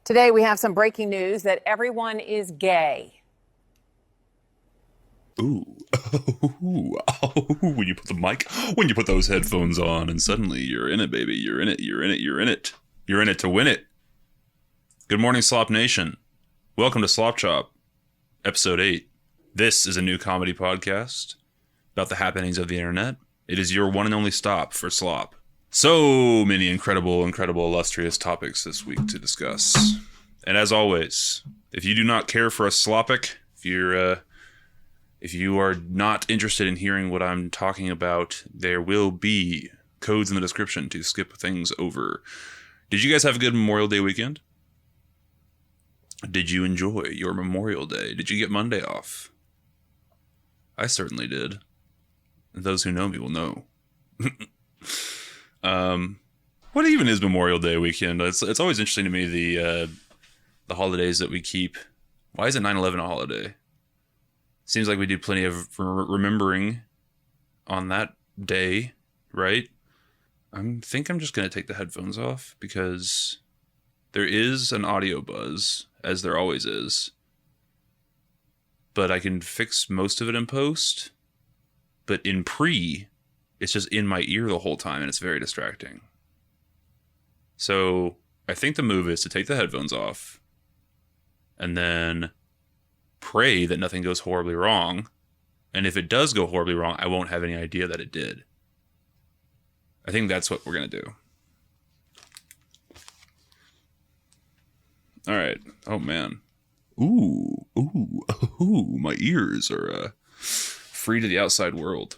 Today, we have some breaking news that everyone is gay. Ooh, when you put the mic, when you put those headphones on, and suddenly you're in it, baby. You're in it, you're in it, you're in it. You're in it to win it. Good morning, Slop Nation. Welcome to Slop Chop, Episode 8. This is a new comedy podcast about the happenings of the internet. It is your one and only stop for slop. So many incredible, illustrious topics this week to discuss. And as always, if you do not care for a slopic, if you are not interested in hearing what I'm talking about, there will be codes in the description to skip things over. Did you guys have a good Memorial Day weekend? Did you enjoy your Memorial Day? Did you get Monday off? I certainly did. Those who know me will know. What even is Memorial Day weekend? It's always interesting to me, the holidays that we keep. Why is it 9/11 a holiday? Seems like we do plenty of remembering on that day, right? I think I'm just going to take the headphones off because there is an audio buzz, as there always is. But I can fix most of it in post. But in pre, it's just in my ear the whole time and it's very distracting. So I think the move is to take the headphones off and then pray that nothing goes horribly wrong. And if it does go horribly wrong, I won't have any idea that it did. I think that's what we're going to do. All right. Oh, man. Ooh, my ears are free to the outside world.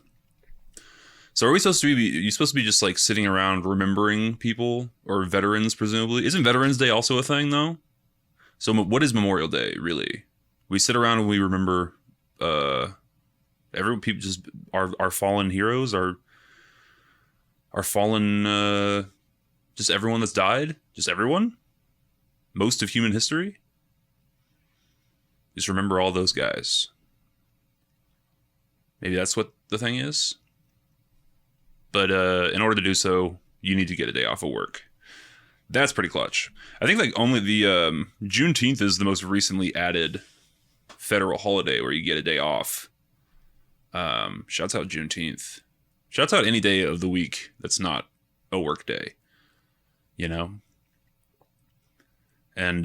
So are we supposed to be, you supposed to be just like sitting around remembering people or veterans, presumably? Isn't Veterans Day also a thing, though? So what is Memorial Day, really? We sit around and we remember everyone, people, just our fallen heroes, our fallen, just everyone that's died, just everyone, most of human history. Just remember all those guys. Maybe that's what the thing is. But in order to do so, you need to get a day off of work. That's pretty clutch. I think like only the Juneteenth is the most recently added federal holiday where you get a day off. Shouts out Juneteenth. Shouts out any day of the week that's not a work day. You know? And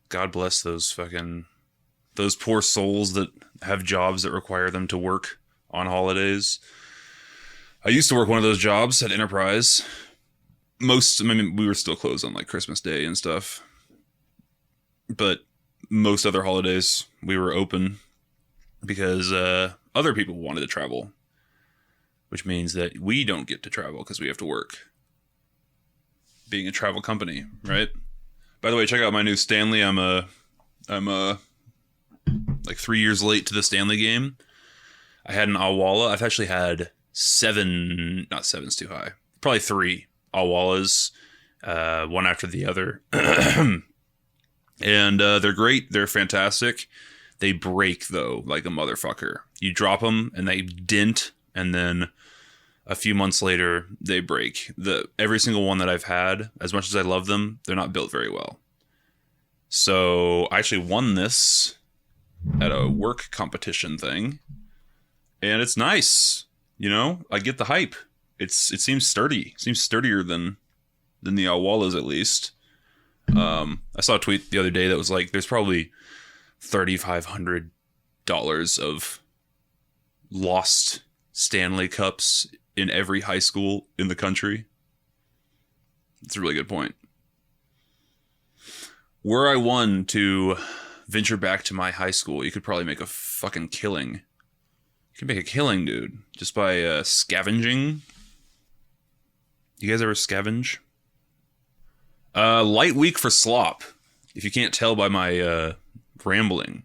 God bless those poor souls that have jobs that require them to work on holidays. I used to work one of those jobs at Enterprise. We were still closed on like Christmas Day and stuff. But most other holidays we were open because other people wanted to travel. Which means that we don't get to travel because we have to work. Being a travel company, right? By the way, check out my new Stanley. I'm like 3 years late to the Stanley game. I had an Awala. I've actually had not seven's too high. Probably 3 Awalas, one after the other. And they're great. They're fantastic. They break, though, like a motherfucker. You drop them, and they dent, and then a few months later, they break. Every single one that I've had, as much as I love them, they're not built very well. So I actually won this at a work competition thing, and it's nice. You know, I get the hype. It seems sturdy. It seems sturdier than the Awalas, at least. I saw a tweet the other day that was like, there's probably $3,500 of lost Stanley Cups in every high school in the country. It's a really good point. Were I one to venture back to my high school, you could probably make a fucking killing. You can make a killing, dude, just by scavenging. You guys ever scavenge? Light week for slop. If you can't tell by my rambling.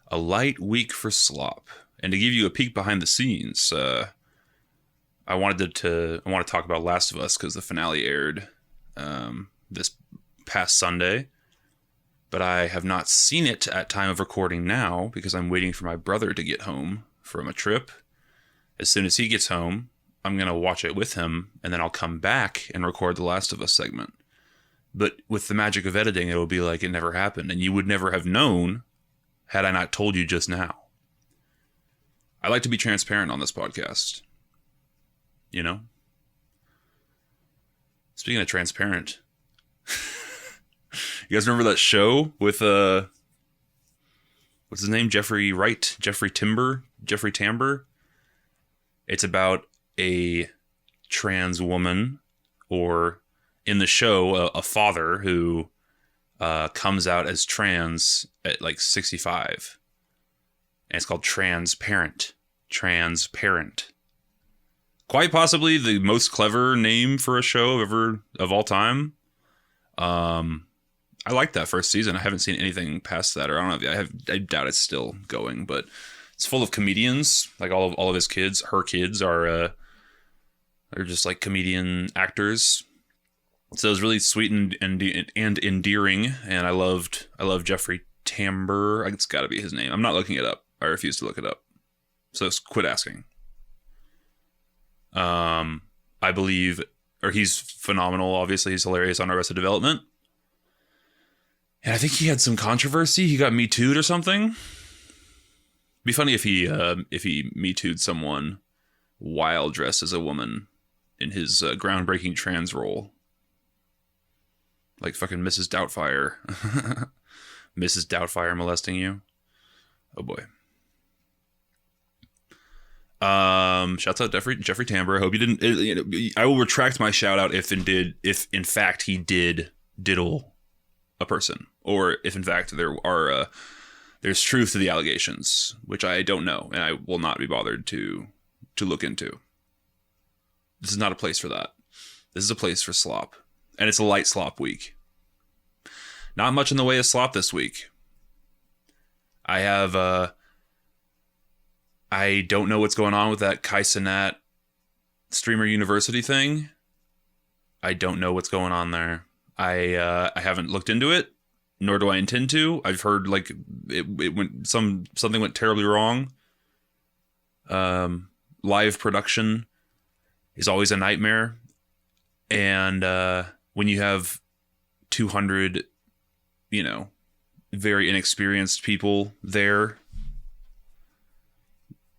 A light week for slop. And to give you a peek behind the scenes, I wanted to talk about Last of Us because the finale aired this past Sunday. But I have not seen it at time of recording now because I'm waiting for my brother to get home from a trip. As soon as he gets home, I'm going to watch it with him, and then I'll come back and record the Last of Us segment. But with the magic of editing, it'll be like it never happened. And you would never have known had I not told you just now. I like to be transparent on this podcast. You know? Speaking of transparent, you guys remember that show with, what's his name? Jeffrey Tambor? It's about a trans woman, or in the show, a father who comes out as trans at like 65. And it's called Transparent. Quite possibly the most clever name for a show of all time. I liked that first season. I haven't seen anything past that, or I don't know. I doubt it's still going, but it's full of comedians. Like all of his kids, her kids are just like comedian actors. So it was really sweet and endearing, and I loved Jeffrey Tambor. It's got to be his name. I'm not looking it up. I refuse to look it up. So quit asking. I believe, or he's phenomenal. Obviously, he's hilarious on Arrested Development. And I think he had some controversy. He got Me Too'd or something. Be funny if he Me Too'd someone while dressed as a woman in his groundbreaking trans role. Like fucking Mrs. Doubtfire. Mrs. Doubtfire molesting you. Oh boy. Shouts out Jeffrey Tambor. I hope you didn't. I will retract my shout out if in fact he did diddle a person, or if in fact there's truth to the allegations, which I don't know, and I will not be bothered to look into. This is not a place for that. This is a place for slop, and it's a light slop week. Not much in the way of slop this week. I have I don't know what's going on with that Cenat Streamer University thing. I don't know what's going on there. I haven't looked into it, nor do I intend to. I've heard like it went something went terribly wrong. Live production is always a nightmare, and when you have 200, very inexperienced people there.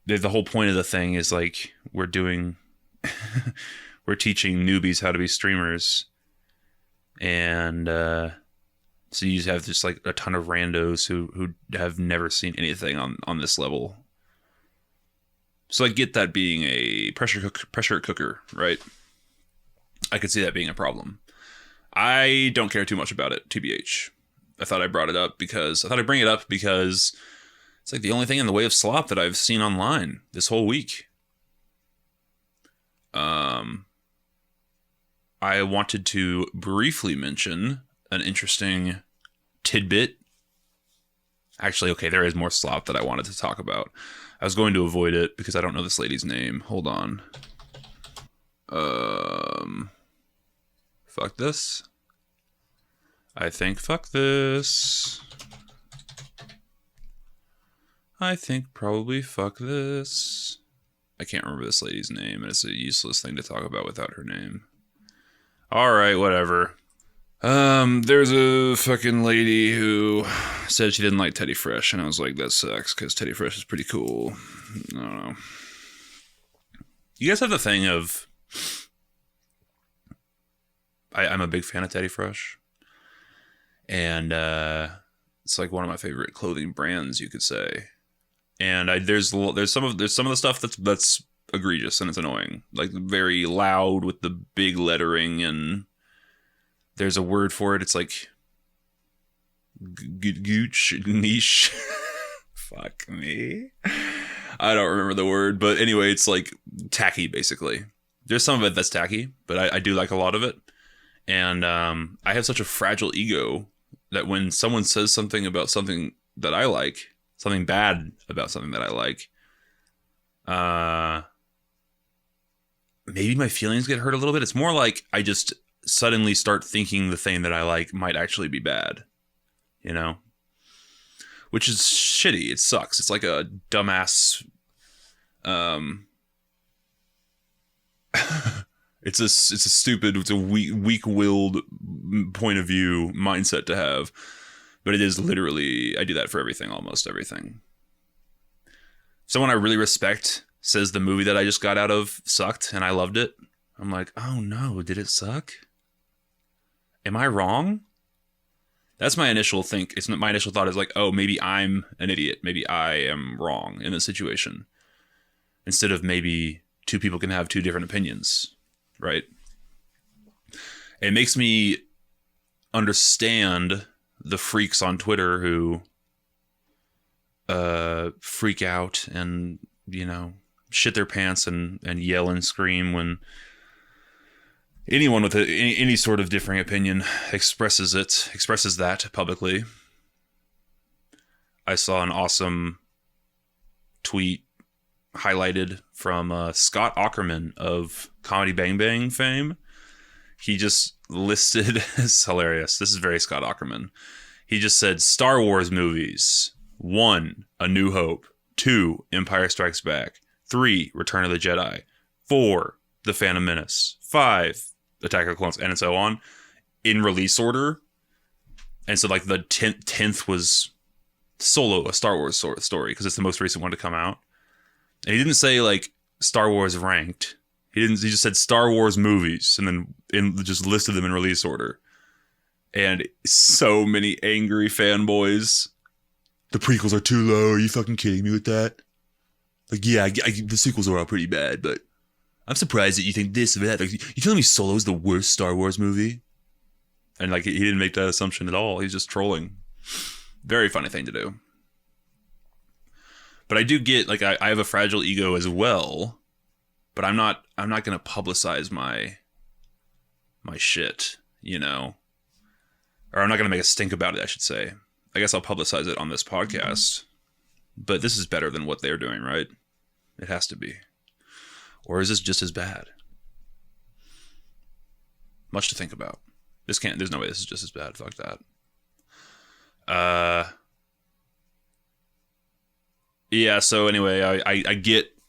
The whole point of the thing is like we're teaching newbies how to be streamers, and so you have just like a ton of randos who have never seen anything on this level. So I get that being a pressure cooker, right? I could see that being a problem. I don't care too much about it, TBH. I thought I'd bring it up because it's like the only thing in the way of slop that I've seen online this whole week. I wanted to briefly mention an interesting tidbit. Actually, okay, there is more slop that I wanted to talk about. I was going to avoid it because I don't know this lady's name. Hold on. Fuck this. I think fuck this. I think probably fuck this. I can't remember this lady's name, and it's a useless thing to talk about without her name. Alright, whatever. There's a fucking lady who said she didn't like Teddy Fresh, and I was like, that sucks, because Teddy Fresh is pretty cool. I don't know. You guys have the thing of... I'm a big fan of Teddy Fresh. And, it's like one of my favorite clothing brands, you could say. And there's some of the stuff that's egregious and it's annoying, like very loud with the big lettering, and there's a word for it. It's like gooch niche. Fuck me. I don't remember the word, but anyway, it's like tacky basically. There's some of it that's tacky, but I do like a lot of it. And I have such a fragile ego that when someone says something about something that I like, something bad about something that I like, maybe my feelings get hurt a little bit. It's more like I just suddenly start thinking the thing that I like might actually be bad, which is shitty. It sucks. It's like a dumbass, It's a stupid, it's a weak-willed point of view mindset to have. But it is literally, I do that for everything, almost everything. Someone I really respect says the movie that I just got out of sucked and I loved it. I'm like, oh no, did it suck? Am I wrong? That's my initial my initial thought is like, oh, maybe I'm an idiot. Maybe I am wrong in this situation. Instead of maybe two people can have two different opinions, right? It makes me understand the freaks on Twitter who freak out and, shit their pants and yell and scream when anyone with any sort of differing opinion expresses that publicly. I saw an awesome tweet highlighted from Scott Aukerman of Comedy Bang Bang fame. He just listed, it's hilarious. This is very Scott Aukerman. He just said Star Wars movies. 1, A New Hope. 2, Empire Strikes Back. 3, Return of the Jedi. 4, The Phantom Menace. 5, Attack of the Clones, and so on, in release order. And so, like, the 10th was Solo, a Star Wars story, because it's the most recent one to come out. And he didn't say, like, Star Wars ranked. He just said Star Wars movies, and then just listed them in release order. And so many angry fanboys. The prequels are too low. Are you fucking kidding me with that? Like, yeah, the sequels are all pretty bad, but I'm surprised that you think this or that. Like, you telling me Solo's the worst Star Wars movie? And, like, he didn't make that assumption at all. He's just trolling. Very funny thing to do. But I do get, like, I have a fragile ego as well, but I'm not going to publicize my shit, Or I'm not going to make a stink about it, I should say. I guess I'll publicize it on this podcast. But this is better than what they're doing, right? It has to be. Or is this just as bad? Much to think about. There's no way this is just as bad. Fuck that. Yeah, so anyway,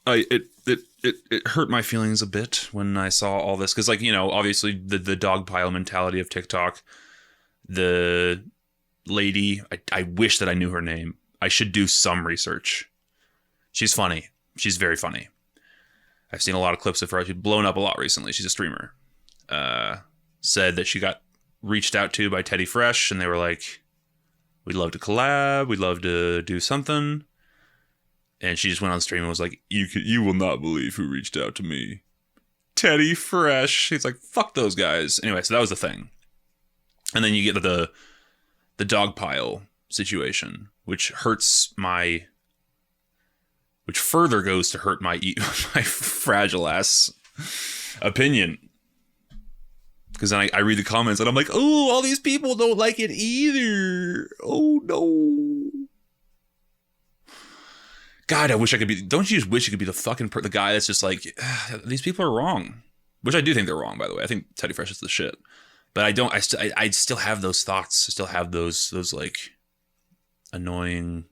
it hurt my feelings a bit when I saw all this. Because, like, obviously the dog pile mentality of TikTok. The lady, I wish that I knew her name. I should do some research. She's funny. She's very funny. I've seen a lot of clips of her. She's blown up a lot recently. She's a streamer. Said that she got reached out to by Teddy Fresh, and they were like, we'd love to collab. We'd love to do something. And she just went on stream and was like, you will not believe who reached out to me. Teddy Fresh. He's like, fuck those guys. Anyway, so that was the thing. And then you get the dog pile situation, which further goes to hurt my fragile ass opinion. Because then I read the comments and I'm like, oh, all these people don't like it either. Oh no. God, I wish I could be. Don't you just wish you could be the guy that's just like, these people are wrong. Which I do think they're wrong, by the way. I think Teddy Fresh is the shit. But I don't. I still have those thoughts. I still have those like annoying.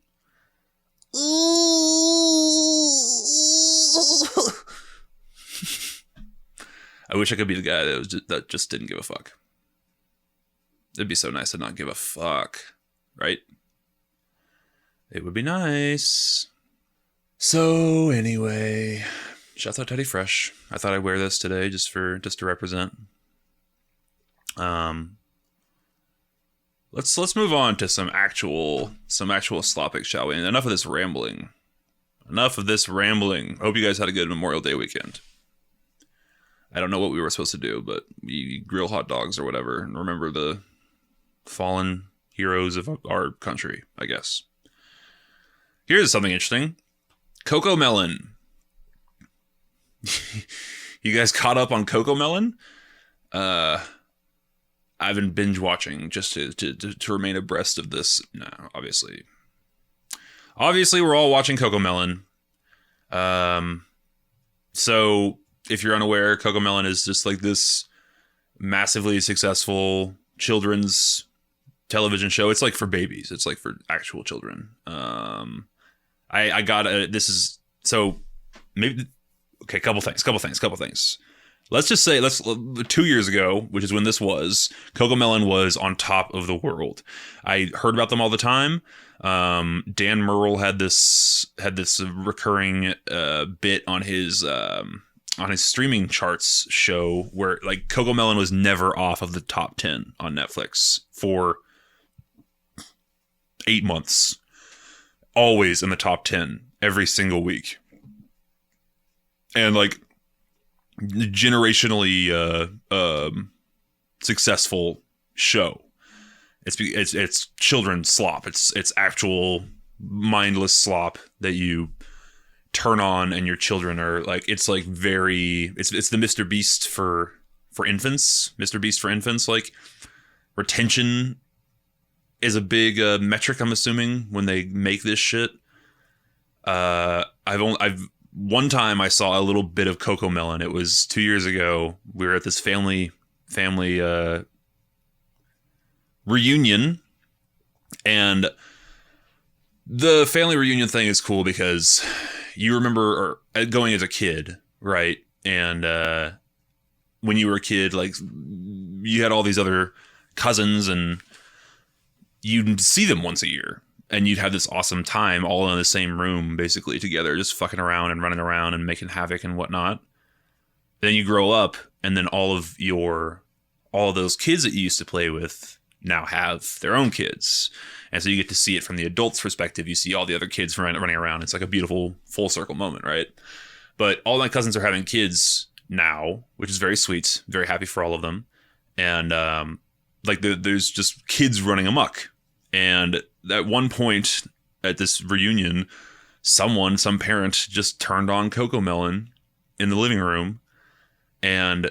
I wish I could be the guy that just didn't give a fuck. It'd be so nice to not give a fuck, right? It would be nice. So anyway, shout out Teddy Fresh. I thought I'd wear this today just to represent. Let's move on to some actual slopics, shall we? And enough of this rambling. Hope you guys had a good Memorial Day weekend. I don't know what we were supposed to do, but we grill hot dogs or whatever and remember the fallen heroes of our country, I guess. Here's something interesting. Cocomelon. You guys caught up on Cocomelon? I've been binge watching just to remain abreast of this. No, obviously we're all watching Cocomelon. So if you're unaware, Cocomelon is just like this massively successful children's television show. It's like for babies. It's like for actual children. I got this is so maybe okay. Couple things. let's just say 2 years ago, which is when this was, Cocomelon was on top of the world. I heard about them all the time. Dan Murrell had this recurring bit on his streaming charts show where like Cocomelon was never off of the top 10 on Netflix for 8 months, always in the top 10 every single week, and like generationally successful show. It's children's slop. It's actual mindless slop that you turn on and your children are like, it's like it's the Mr. Beast for infants. Mr. Beast for infants. Like retention is a big metric, I'm assuming, when they make this shit. One time I saw a little bit of Cocomelon. It was 2 years ago. We were at this family reunion, and the family reunion thing is cool because you remember going as a kid, right? And when you were a kid, like you had all these other cousins, and you'd see them once a year. And you'd have this awesome time all in the same room, basically together, just fucking around and running around and making havoc and whatnot. Then you grow up, and then all of those kids that you used to play with now have their own kids. And so you get to see it from the adult's perspective. You see all the other kids running around. It's like a beautiful full circle moment, right? But all my cousins are having kids now, which is very sweet. Very happy for all of them. And there's just kids running amok. And at one point at this reunion, some parent just turned on Cocomelon in the living room. And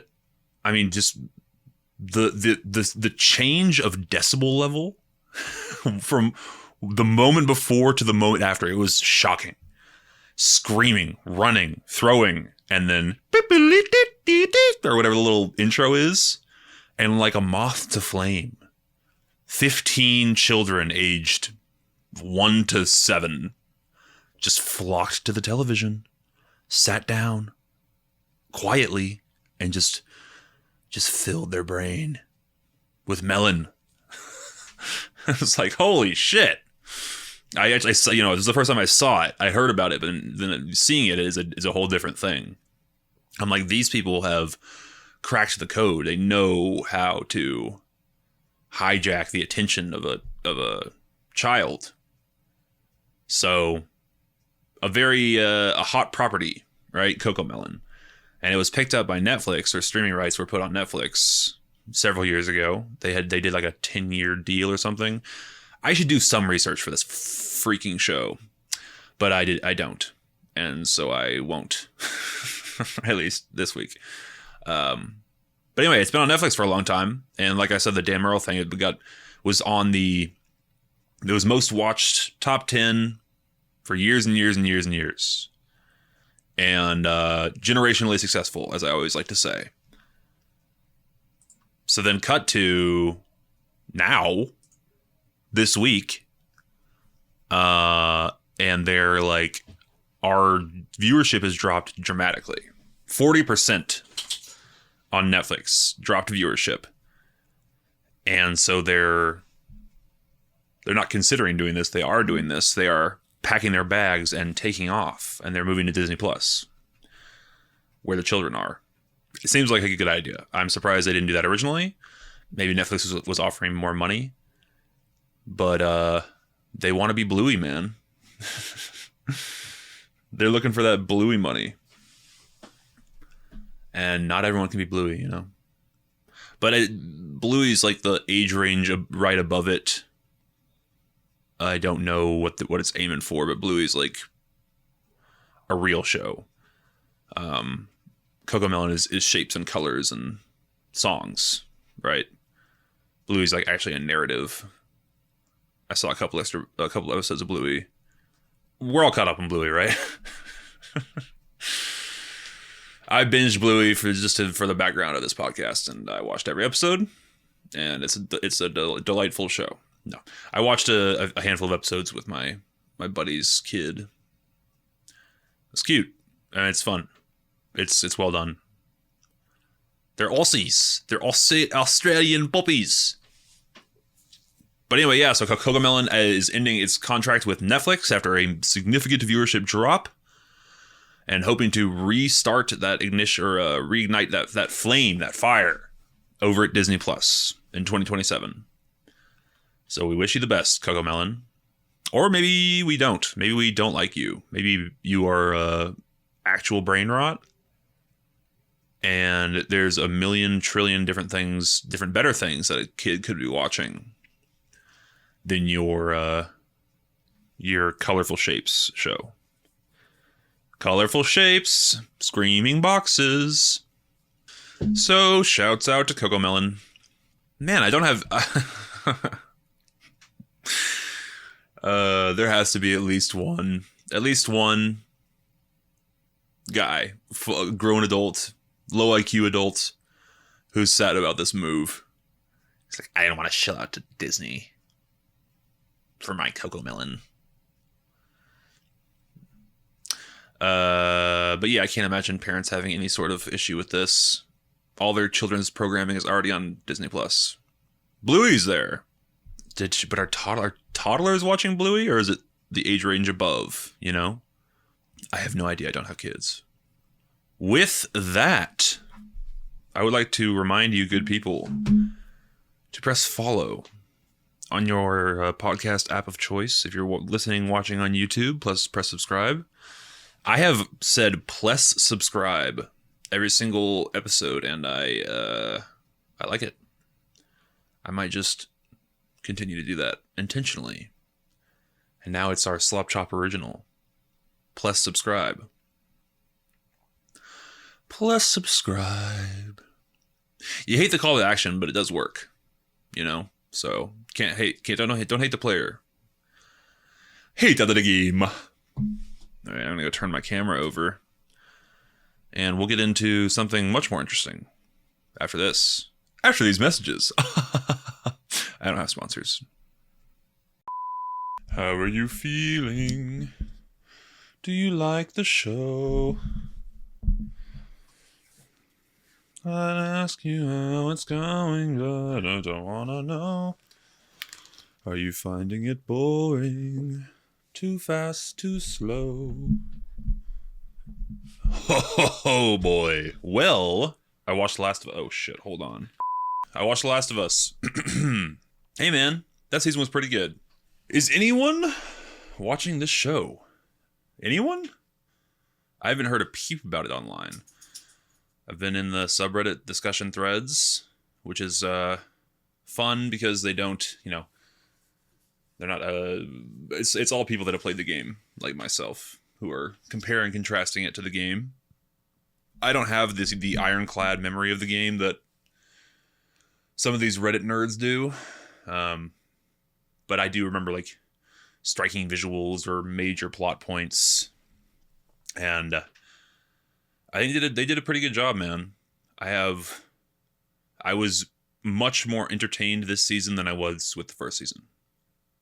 I mean, just the change of decibel level from the moment before to the moment after, it was shocking. Screaming, running, throwing, and then or whatever the little intro is. And like a moth to flame, 15 children aged 1 to 7 just flocked to the television, sat down quietly, and just filled their brain with melon. I was like, holy shit. I actually saw, this is the first time I saw it. I heard about it, but then seeing it is a whole different thing. I'm like, these people have cracked the code. They know how to hijack the attention of a child. So a hot property, right? Cocomelon. And it was picked up by Netflix. Their streaming rights were put on Netflix several years ago. They did like a 10-year deal or something. I should do some research for this freaking show, but I don't. And so I won't, at least this week. But anyway, it's been on Netflix for a long time. And like I said, the Dan Murrell thing, was on it was most watched top 10 for years and years and years and years. And generationally successful, as I always like to say. So then cut to now, this week. And they're like, our viewership has dropped dramatically. 40% on Netflix dropped viewership. And so they're not considering doing this. They are doing this. They are packing their bags and taking off, and they're moving to Disney Plus, where the children are. It seems like a good idea. I'm surprised they didn't do that originally. Maybe Netflix was offering more money, but they want to be Bluey, man. They're looking for that Bluey money. And not everyone can be Bluey, But Bluey's like the age range right above it. I don't know what it's aiming for, but Bluey's like a real show. Cocomelon is shapes and colors and songs, right? Bluey's like actually a narrative. I saw a couple episodes of Bluey. We're all caught up on Bluey, right? I binged Bluey for the background of this podcast, and I watched every episode, and it's a delightful show. No, I watched a handful of episodes with my buddy's kid. It's cute and it's fun. It's well done. They're Aussies. They're Australian puppies. But anyway, yeah, so Cocomelon is ending its contract with Netflix after a significant viewership drop and hoping to restart that ignition or reignite that flame, that fire over at Disney Plus in 2027. So we wish you the best, Cocomelon. Or maybe we don't. Maybe we don't like you. Maybe you are actual brain rot. And there's a million trillion different things, different better things that a kid could be watching than your Colorful Shapes show. Colorful Shapes, screaming boxes. So shouts out to Cocomelon. Man, I don't have. There has to be at least one guy, grown adult, low IQ adult, who's sad about this move. He's like, I don't want to shell out to Disney for my Cocomelon. But yeah, I can't imagine parents having any sort of issue with this. All their children's programming is already on Disney Plus. Bluey's there. But are toddlers watching Bluey, or is it the age range above? You know, I have no idea. I don't have kids. With that, I would like to remind you, good people, to press follow on your podcast app of choice. If you're listening, watching on YouTube, plus press subscribe. I have said plus subscribe every single episode, and I like it. I might just continue to do that intentionally. And now it's our Slop Chop original. Plus subscribe. Plus subscribe. You hate the call to action, but it does work. You know? So don't hate the player. Hate the game. Alright, I'm gonna go turn my camera over. And we'll get into something much more interesting after this. After these messages. I don't have sponsors. How are you feeling? Do you like the show? I'd ask you how it's going, but I don't wanna know. Are you finding it boring? Too fast, too slow? Oh boy. Well, I watched The Last of Us. Oh shit, hold on. I watched The Last of Us. Hey man, that season was pretty good. Is anyone watching this show? Anyone? I haven't heard a peep about it online. I've been in the subreddit discussion threads, which is fun because they don't, they're not, it's all people that have played the game, like myself, who are comparing and contrasting it to the game. I don't have the ironclad memory of the game that some of these Reddit nerds do. But I do remember like striking visuals or major plot points. And I think they did a pretty good job, man. I was much more entertained this season than I was with the first season.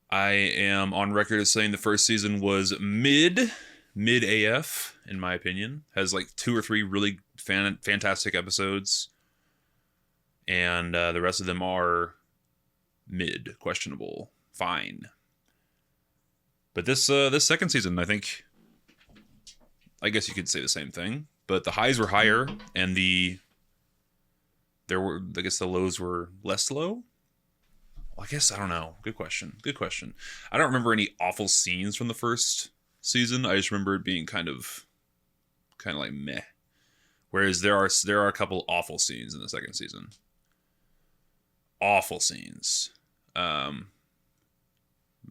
I am on record as saying the first season was mid AF, in my opinion. Has like 2 or 3 really fantastic episodes. And the rest of them are mid, questionable, fine. But this second season, I guess you could say the same thing. But the highs were higher, and the lows were less low. Well, I guess I don't know. Good question. I don't remember any awful scenes from the first season. I just remember it being kind of like meh. Whereas there are a couple awful scenes in the second season. Awful scenes.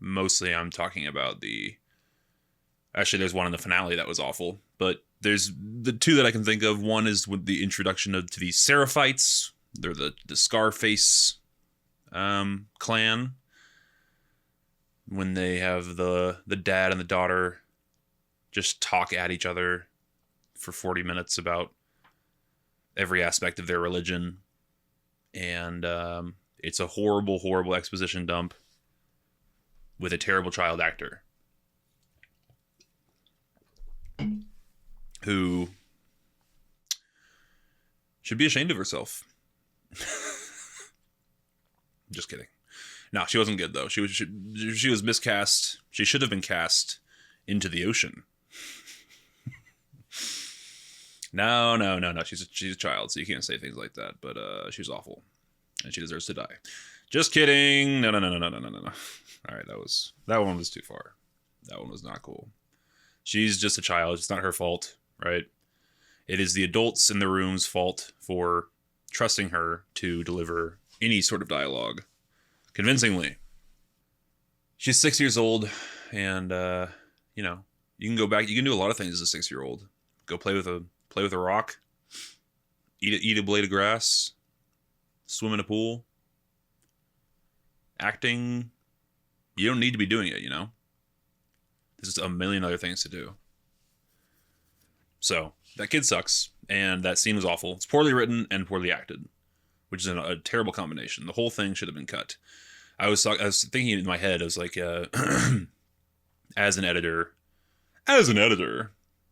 Mostly I'm talking about actually there's one in the finale that was awful, but there's the 2 that I can think of. One is with the introduction to the Seraphites. They're the Scarface clan. When they have the dad and the daughter just talk at each other for 40 minutes about every aspect of their religion. And it's a horrible, horrible exposition dump with a terrible child actor who should be ashamed of herself. Just kidding. No, she wasn't good though. She was miscast. She should have been cast into the ocean. No. She's a child, so you can't say things like that. But she's awful, and she deserves to die. Just kidding. No. All right, that one was too far. That one was not cool. She's just a child. It's not her fault, right? It is the adults in the room's fault for trusting her to deliver any sort of dialogue convincingly. She's 6 years old, and you know, you can go back. You can do a lot of things as a 6-year-old. Go play with a rock, eat a blade of grass, swim in a pool. Acting, you don't need to be doing it, you know? There's a million other things to do. So, that kid sucks, and that scene was awful. It's poorly written and poorly acted, which is a terrible combination. The whole thing should have been cut. I was thinking in my head, I was like, as an editor,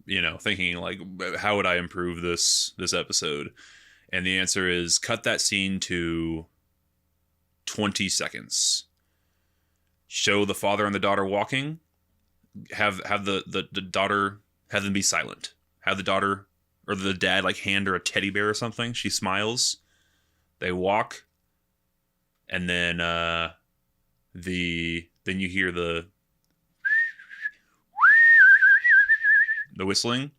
you know, thinking like, how would I improve this episode? And the answer is cut that scene to 20 seconds. Show the father and the daughter walking. Have the daughter, have them be silent. Have the daughter or the dad like hand her a teddy bear or something. She smiles. They walk, and then then you hear the whistling,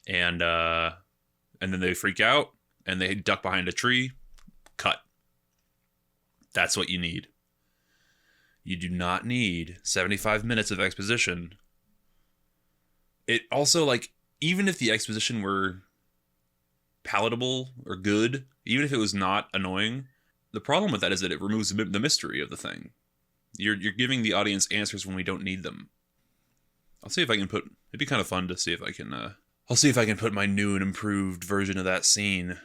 and then they freak out and they duck behind a tree. Cut. That's what you need. You do not need 75 minutes of exposition. It also, like, even if the exposition were palatable or good, even if it was not annoying, the problem with that is that it removes the mystery of the thing. You're giving the audience answers when we don't need them. I'll see if I can it'd be kind of fun to see if I can, I'll see if I can put my new and improved version of that scene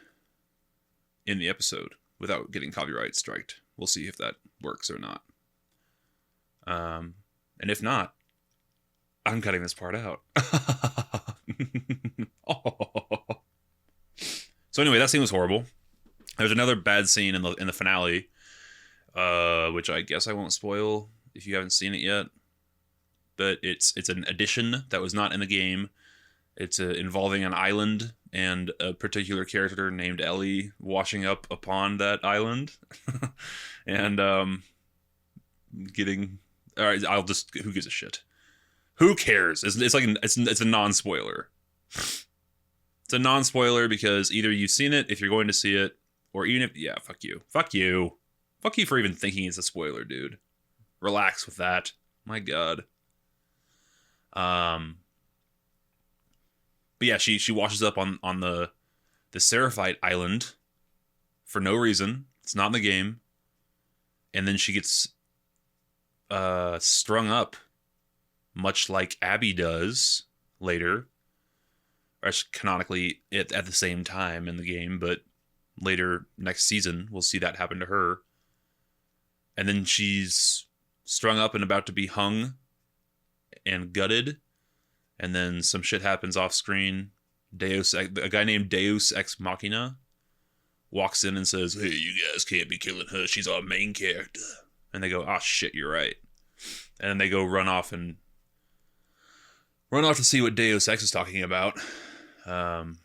in the episode without getting copyright striked. We'll see if that works or not. And if not, I'm cutting this part out. Oh. So anyway, that scene was horrible. There's another bad scene in the finale, which I guess I won't spoil if you haven't seen it yet. But it's an addition that was not in the game. It's involving an island and a particular character named Ellie washing up upon that island, and getting. All right, who gives a shit? Who cares? It's like it's a non-spoiler. It's a non-spoiler because either you've seen it if you're going to see it, or even if fuck you for even thinking it's a spoiler, dude. Relax with that. My God. But yeah, she washes up on the Seraphite Island for no reason. It's not in the game, and then she gets strung up, much like Abby does later, or canonically at the same time in the game, but later next season we'll see that happen to her. And then she's strung up and about to be hung and gutted, and then some shit happens off screen. A guy named Deus Ex Machina walks in and says, "Hey, you guys can't be killing her. She's our main character." And they go, "Oh shit, you're right." And then they go run off to see what Deus Ex is talking about. That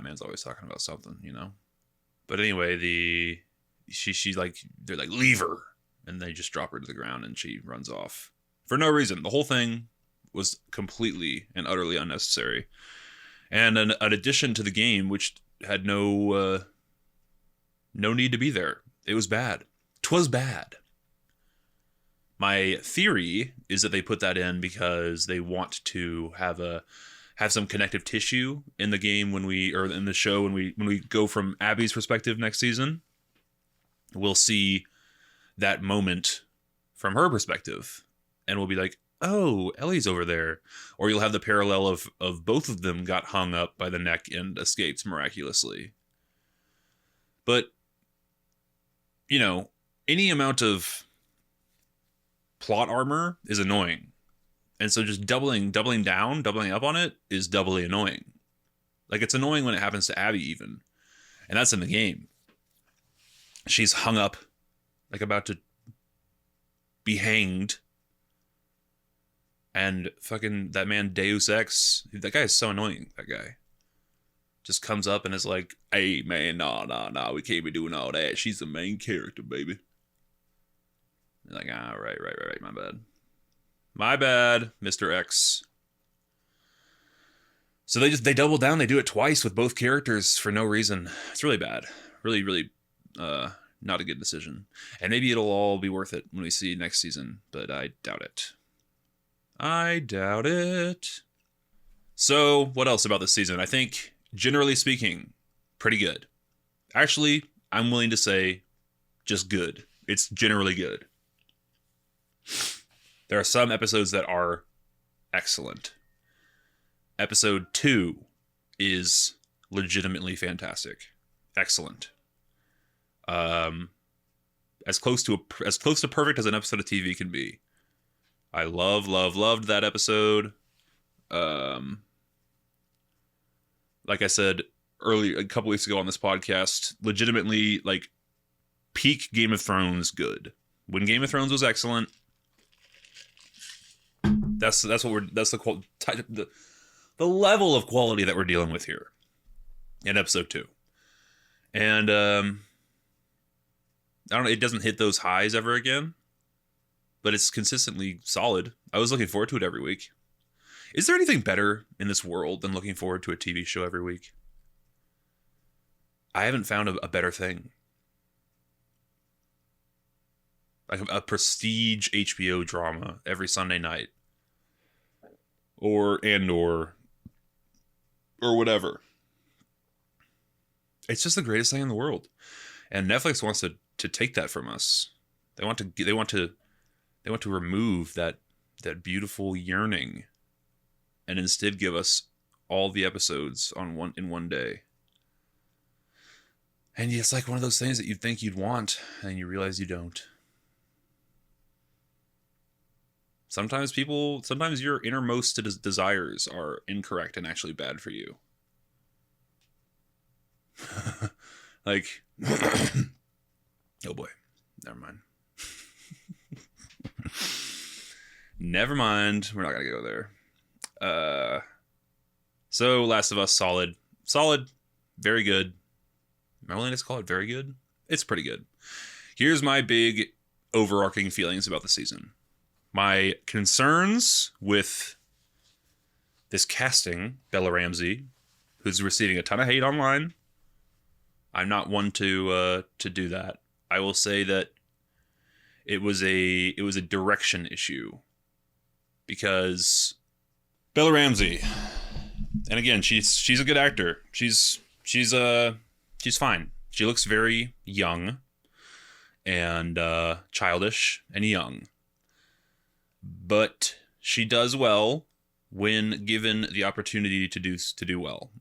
man's always talking about something, you know. But anyway, she's like, they're like, "Leave her," and they just drop her to the ground and she runs off for no reason. The whole thing was completely and utterly unnecessary, and an addition to the game which had no need to be there. It was bad. 'Twas bad. My theory is that they put that in because they want to have some connective tissue in the game or in the show when we go from Abby's perspective next season. We'll see that moment from her perspective, and we'll be like, "Oh, Ellie's over there," or you'll have the parallel of both of them got hung up by the neck and escaped miraculously. But you know, any amount of plot armor is annoying. And so just doubling up on it is doubly annoying. Like, it's annoying when it happens to Abby even. And that's in the game. She's hung up, like about to be hanged. And fucking that man Deus Ex, that guy is so annoying, that guy. Just comes up and is like, hey man, nah, we can't be doing all that. She's the main character, baby. You're like, right, my bad, Mr. X. So they double down, they do it twice with both characters for no reason. It's really bad. Really, not a good decision. And maybe it'll all be worth it when we see next season, but I doubt it. So, what else about this season? I think, generally speaking, pretty good. Actually, I'm willing to say just good. It's generally good. There are some episodes that are excellent. Episode 2 is legitimately fantastic. Excellent. As close to perfect as an episode of TV can be. I loved that episode. Like I said earlier, a couple weeks ago on this podcast, legitimately like peak Game of Thrones good. When Game of Thrones was excellent, that's the level of quality that we're dealing with here in episode 2. And I don't know, it doesn't hit those highs ever again, but it's consistently solid. I was looking forward to it every week. Is there anything better in this world than looking forward to a TV show every week? I haven't found a better thing. Like a prestige HBO drama every Sunday night. Or whatever. It's just the greatest thing in the world. And Netflix wants to take that from us. They want to remove that beautiful yearning and instead give us all the episodes in one day. And it's like one of those things that you'd think you'd want and you realize you don't. Sometimes your innermost desires are incorrect and actually bad for you. Like, oh boy, never mind. Never mind. We're not gonna go there. So Last of Us, solid, very good. Am I willing to call it very good? It's pretty good. Here's my big overarching feelings about the season. My concerns with this casting, Bella Ramsey, who's receiving a ton of hate online. I'm not one to do that. I will say that it was a direction issue, because Bella Ramsey, and again, she's a good actor. She's fine. She looks very young and childish and young, but she does well when given the opportunity to do well.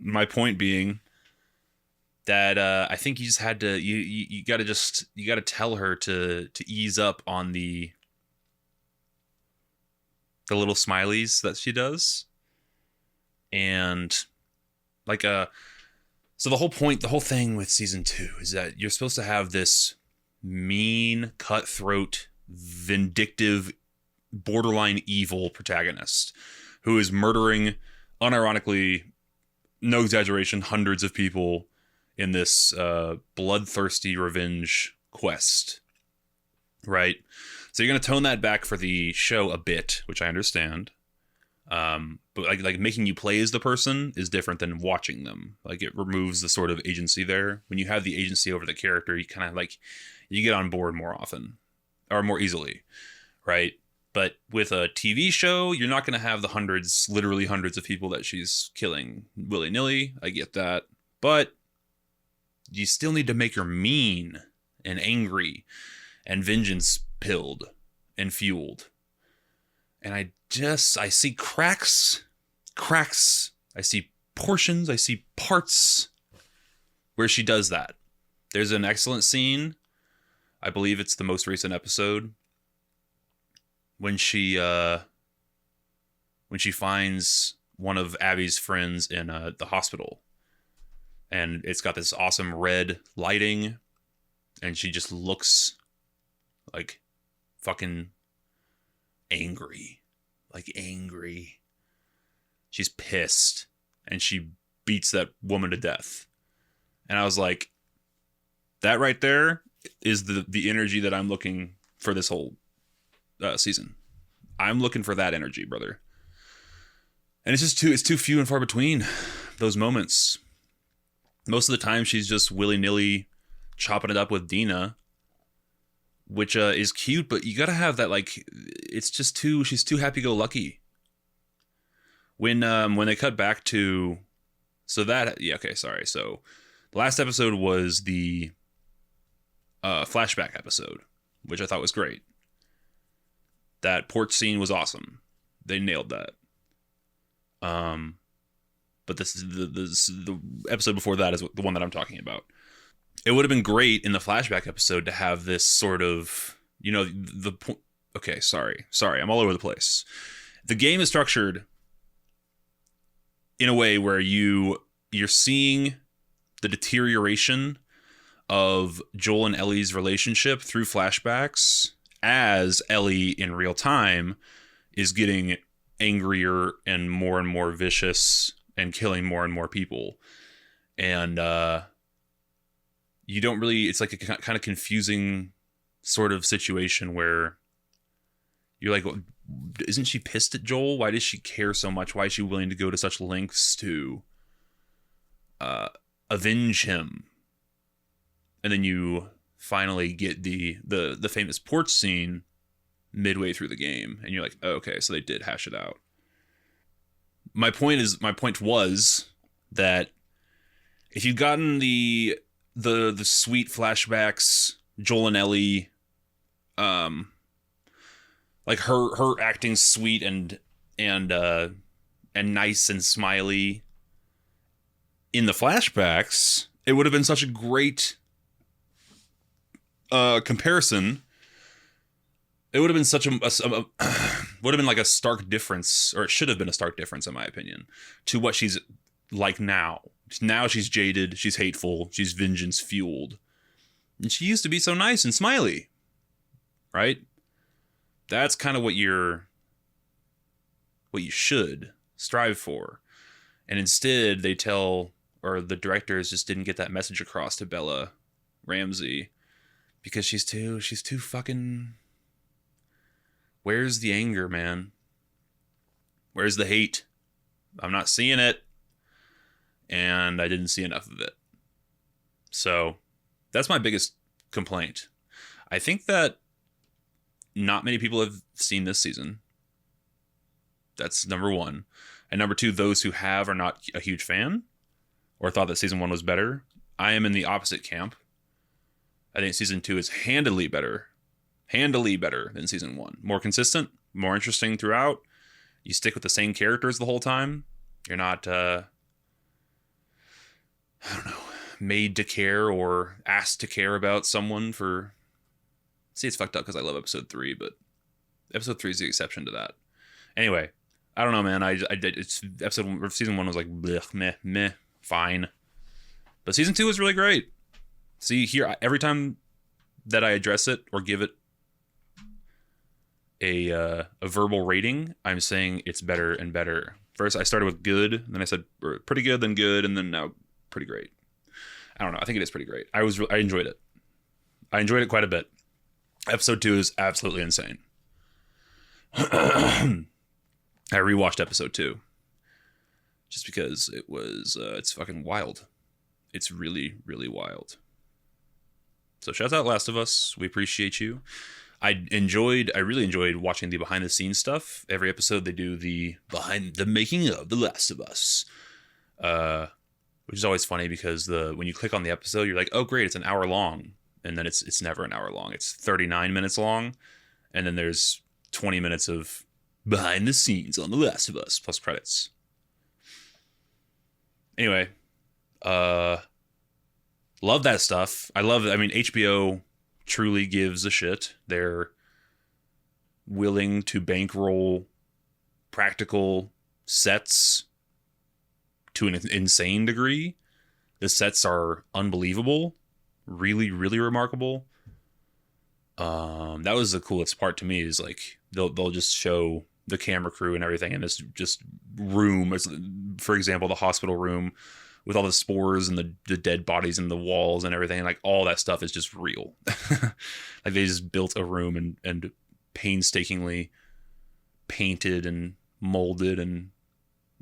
My point being that I think you just had to you got to tell her to ease up on the little smileys that she does. And like so the whole thing with season 2 is that you're supposed to have this mean, cutthroat, vindictive, borderline evil protagonist who is murdering, unironically, no exaggeration, hundreds of people in this bloodthirsty revenge quest, right? So you're going to tone that back for the show a bit, which I understand. But like making you play as the person is different than watching them. Like, it removes the sort of agency there. When you have the agency over the character, you kind of like, you get on board more often or more easily, right? But with a TV show, you're not going to have the literally hundreds of people that she's killing willy-nilly. I get that. But you still need to make her mean and angry and vengeance-pilled and fueled. And I see cracks. I see portions. I see parts where she does that. There's an excellent scene. I believe it's the most recent episode, when she when she finds one of Abby's friends in the hospital, and it's got this awesome red lighting, and she just looks like fucking angry. Like angry. She's pissed, and she beats that woman to death. And I was like, that right there is the energy that I'm looking for this whole season. I'm looking for that energy, brother. And it's too few and far between, those moments. Most of the time she's just willy-nilly chopping it up with Dina, which is cute, but you gotta have that, like, it's just she's too happy-go-lucky. When they cut back to, so the last episode was the flashback episode, which I thought was great. That porch scene was awesome. They nailed that. But the episode before that is the one that I'm talking about. It would have been great in the flashback episode to have this sort of, okay, sorry, I'm all over the place. The game is structured in a way where you're seeing the deterioration of Joel and Ellie's relationship through flashbacks as Ellie in real time is getting angrier and more vicious and killing more and more people. And you don't really, it's like a kind of confusing sort of situation where you're like, isn't she pissed at Joel? Why does she care so much? Why is she willing to go to such lengths to avenge him? And then you finally get the famous porch scene midway through the game, and you're like, oh, okay, so they did hash it out. My point was that if you'd gotten the sweet flashbacks, Joel and Ellie, like her acting sweet and nice and smiley in the flashbacks, it would have been such a great comparison. It would have been such would have been like a stark difference, or it should have been a stark difference, in my opinion, to what she's like now. Now she's jaded, she's hateful, she's vengeance fueled, and she used to be so nice and smiley, right? That's kind of what you should strive for, and instead the directors just didn't get that message across to Bella Ramsey because she's too fucking. Where's the anger, man? Where's the hate? I'm not seeing it. And I didn't see enough of it. So that's my biggest complaint. I think that not many people have seen this season. That's number one. And number two, those who have are not a huge fan or thought that season one was better. I am in the opposite camp. I think season two is handily better than season one. More consistent, more interesting throughout. You stick with the same characters the whole time. You're not, made to care or asked to care about someone for... See, it's fucked up because I love episode 3, but episode 3 is the exception to that. Anyway, I don't know, man. Season 1 was like, blech, meh, fine. But season 2 was really great. See, here, every time that I address it or give it a verbal rating, I'm saying it's better and better. First, I started with good, then I said pretty good, then good, and then now pretty great. I don't know. I think it is pretty great. I enjoyed it. I enjoyed it quite a bit. Episode 2 is absolutely insane. I rewatched episode 2 just because it's fucking wild. It's really, really wild. So shout out Last of Us. We appreciate you. I really enjoyed watching the behind the scenes stuff. Every episode they do the behind the making of The Last of Us, which is always funny because when you click on the episode, you're like, oh great, it's an hour long, and then it's never an hour long. It's 39 minutes long, and then there's 20 minutes of behind the scenes on The Last of Us plus credits. Anyway, love that stuff. I love it. I mean, HBO truly gives a shit. They're willing to bankroll practical sets to an insane degree. The sets are unbelievable, really, really remarkable. That was the coolest part to me, is like they'll just show the camera crew and everything in this just room, as for example the hospital room with all the spores and the dead bodies and the walls and everything. Like all that stuff is just real. Like they just built a room and painstakingly painted and molded, and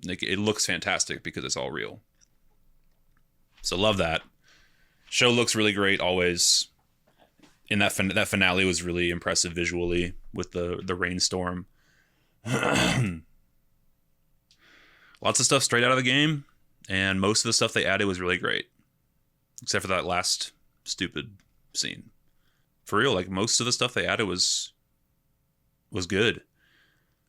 like it looks fantastic because it's all real. So love that. Show looks really great always. And that finale was really impressive visually with the rainstorm. Lots of stuff straight out of the game, and most of the stuff they added was really great, except for that last stupid scene. For real, like most of the stuff they added was good.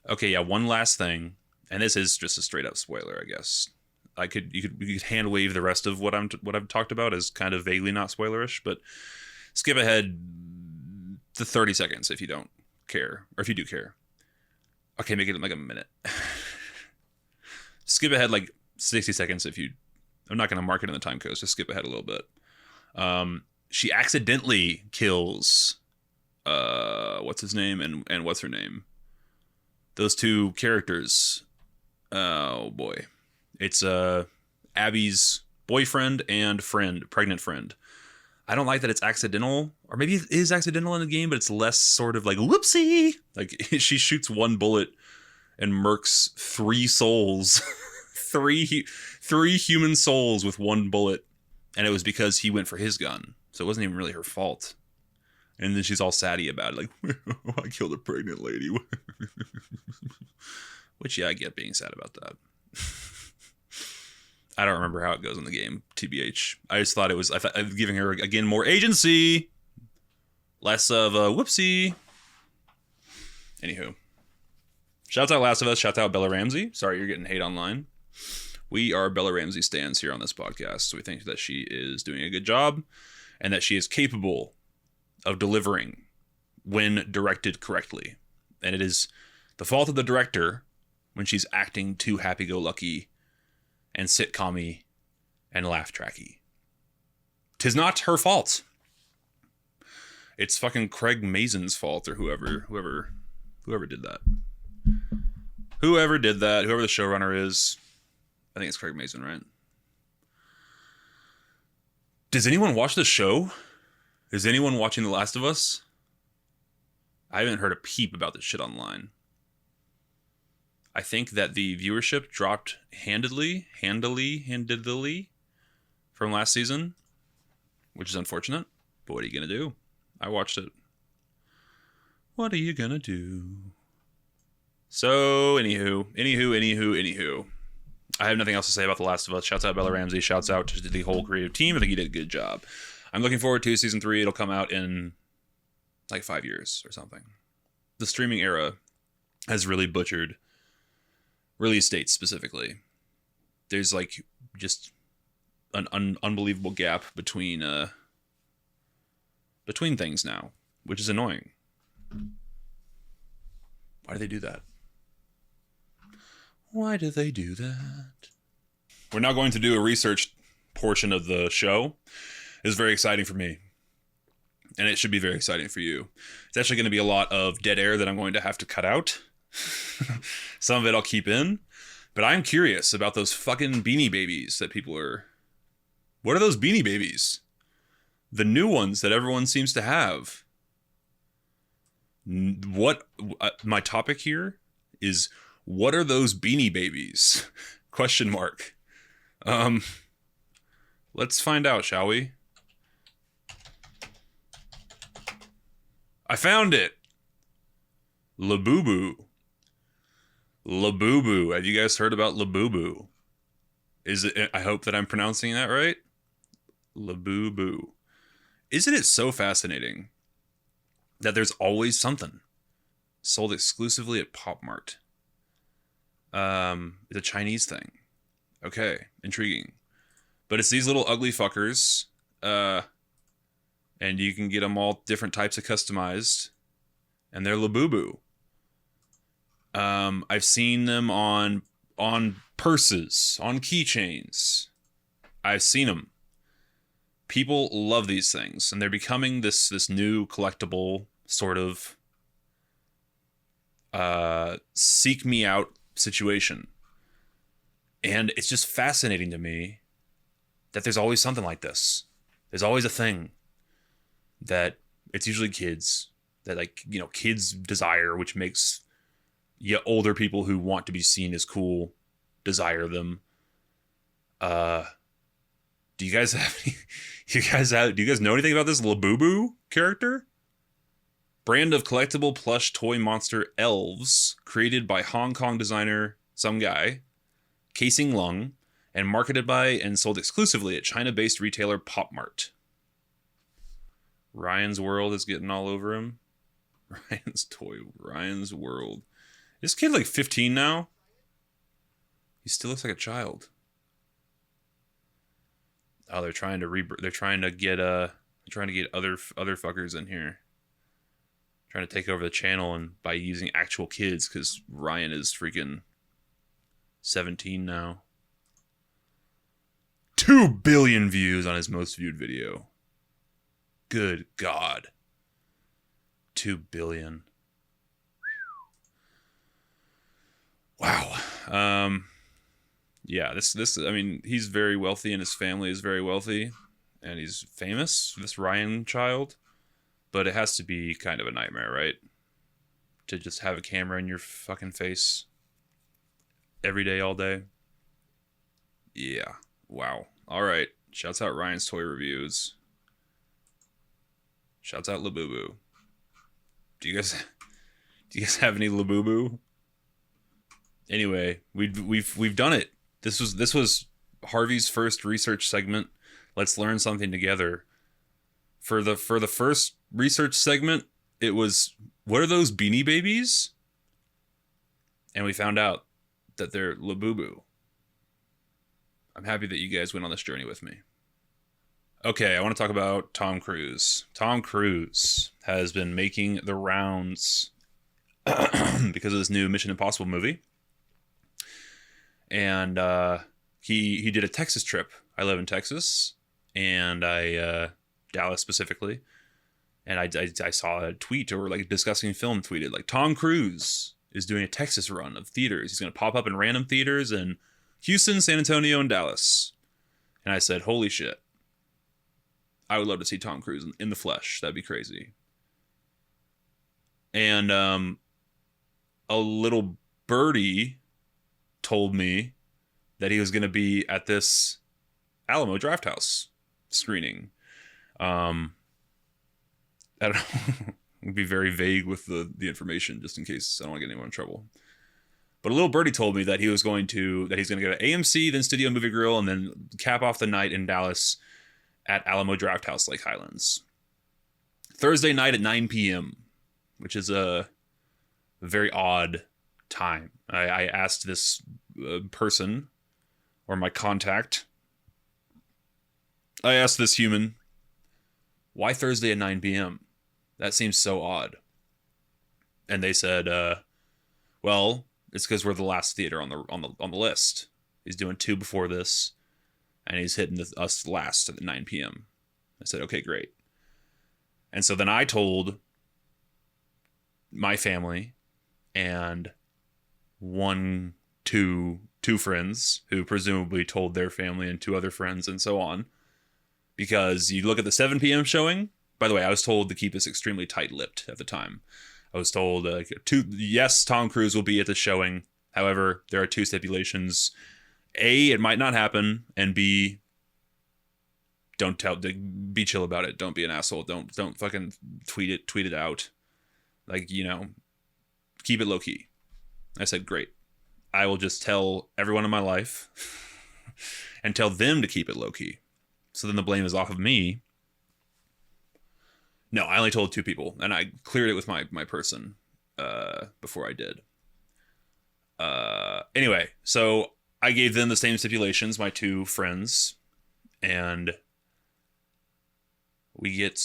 Okay, yeah, one last thing, and this is just a straight up spoiler, I guess. You could hand wave the rest of what I've talked about as kind of vaguely not spoilerish, but skip ahead to 30 seconds if you don't care, or if you do care. Okay, make it like a minute. Skip ahead like 60 seconds if you... I'm not going to mark it in the time codes. Just skip ahead a little bit. She accidentally kills... what's his name and what's her name? Those two characters. Oh, boy. It's Abby's boyfriend and pregnant friend. I don't like that it's accidental, or maybe it is accidental in the game, but it's less sort of like, whoopsie. Like she shoots one bullet and murks 3 souls, three human souls with one bullet. And it was because he went for his gun. So it wasn't even really her fault. And then she's all satty about it. Like, I killed a pregnant lady. Which, yeah, I get being sad about that. I don't remember how it goes in the game, TBH. I just thought I was giving her, again, more agency. Less of a whoopsie. Anywho. Shouts out Last of Us. Shouts out Bella Ramsey. Sorry you're getting hate online. We are Bella Ramsey stans here on this podcast. So we think that she is doing a good job, and that she is capable of delivering when directed correctly. And it is the fault of the director when she's acting too happy-go-lucky and sitcom-y and laugh-tracky. 'Tis not her fault. It's fucking Craig Mazin's fault, or whoever did that. Whoever did that, whoever the showrunner is. I think it's Craig Mazin, right? Does anyone watch the show? Is anyone watching The Last of Us? I haven't heard a peep about this shit online. I think that the viewership dropped handedly from last season, which is unfortunate, but what are you going to do? I watched it. What are you going to do? So, anywho. I have nothing else to say about The Last of Us. Shouts out Bella Ramsey. Shouts out to the whole creative team. I think you did a good job. I'm looking forward to season 3. It'll come out in like 5 years or something. The streaming era has really butchered release dates specifically. There's like just an unbelievable gap between things now, which is annoying. Why do they do that? Why do they do that? We're now going to do a research portion of the show. It's very exciting for me. And it should be very exciting for you. It's actually going to be a lot of dead air that I'm going to have to cut out. Some of it I'll keep in. But I'm curious about those fucking Beanie Babies that people are... What are those Beanie Babies? The new ones that everyone seems to have. What... my topic here is... What are those Beanie Babies? Question mark. Let's find out, shall we? I found it. Labubu. Labubu. Have you guys heard about Labubu? Is it? I hope that I'm pronouncing that right. Labubu. Isn't it so fascinating that there's always something sold exclusively at Pop Mart? It's a Chinese thing. Okay, intriguing. But it's these little ugly fuckers, and you can get them all different types of customized, and they're Labubu. I've seen them on purses, on keychains. I've seen them. People love these things, and they're becoming this new collectible sort of seek me out situation. And it's just fascinating to me that there's always something like this. There's always a thing that it's usually kids that, like, you know, kids desire, which makes older people who want to be seen as cool desire them. Do you guys have any, do you guys know anything about this labubu character? Brand of collectible plush toy monster elves created by Hong Kong designer some guy, Casing Lung, and marketed by and sold exclusively at China-based retailer Pop Mart. Ryan's World is getting all over him. Ryan's World. This kid like 15 now? He still looks like a child. Oh, they're trying to get other fuckers in here. Trying to take over the channel and by using actual kids, because Ryan is freaking 17 now. 2 billion views on his most viewed video. Good God. 2 billion. Wow. Yeah, this I mean, he's very wealthy and his family is very wealthy and he's famous, this Ryan child, but it has to be kind of a nightmare, right? To just have a camera in your fucking face every day, all day. Yeah. Wow. All right. Shouts out Ryan's Toy Reviews. Shouts out Labubu. Do you guys have any Labubu? Anyway, we've done it. This was Harvey's first research segment. Let's learn something together. For the first research segment, it was, what are those Beanie Babies? And we found out that they're Labubu. I'm happy that you guys went on this journey with me. Okay, I want to talk about Tom Cruise. Tom Cruise has been making the rounds because of this new Mission Impossible movie. And he did a Texas trip. I live in Texas, and Dallas specifically. And I saw a tweet, or like Discussing Film tweeted, like, Tom Cruise is doing a Texas run of theaters. He's going to pop up in random theaters in Houston, San Antonio, and Dallas. And I said, holy shit. I would love to see Tom Cruise in the flesh. That'd be crazy. And a little birdie told me that he was going to be at this Alamo Drafthouse screening. I don't know. I'll be very vague with the information just in case I don't want to get anyone in trouble. But a little birdie told me that he's going to go to AMC, then Studio Movie Grill, and then cap off the night in Dallas at Alamo Drafthouse Lake Highlands. Thursday night at 9 p.m., which is a very odd time. I asked this person, or my contact, I asked this human, why Thursday at 9 p.m.? That seems so odd. And they said, well, it's because we're the last theater on the list. He's doing 2 before this, and he's hitting us last at 9 p.m. I said, okay, great. And so then I told my family and two friends who presumably told their family and 2 other friends and so on. Because you look at the 7 p.m. showing. By the way, I was told to keep this extremely tight-lipped at the time. I was told, yes, Tom Cruise will be at the showing. However, there are 2 stipulations. A, it might not happen. And B, be chill about it. Don't be an asshole. Don't fucking tweet it out. Like, you know, keep it low key. I said, great. I will just tell everyone in my life and tell them to keep it low key. So then the blame is off of me. No, I only told 2 people, and I cleared it with my person before I did. Anyway, so I gave them the same stipulations, my 2 friends, and we get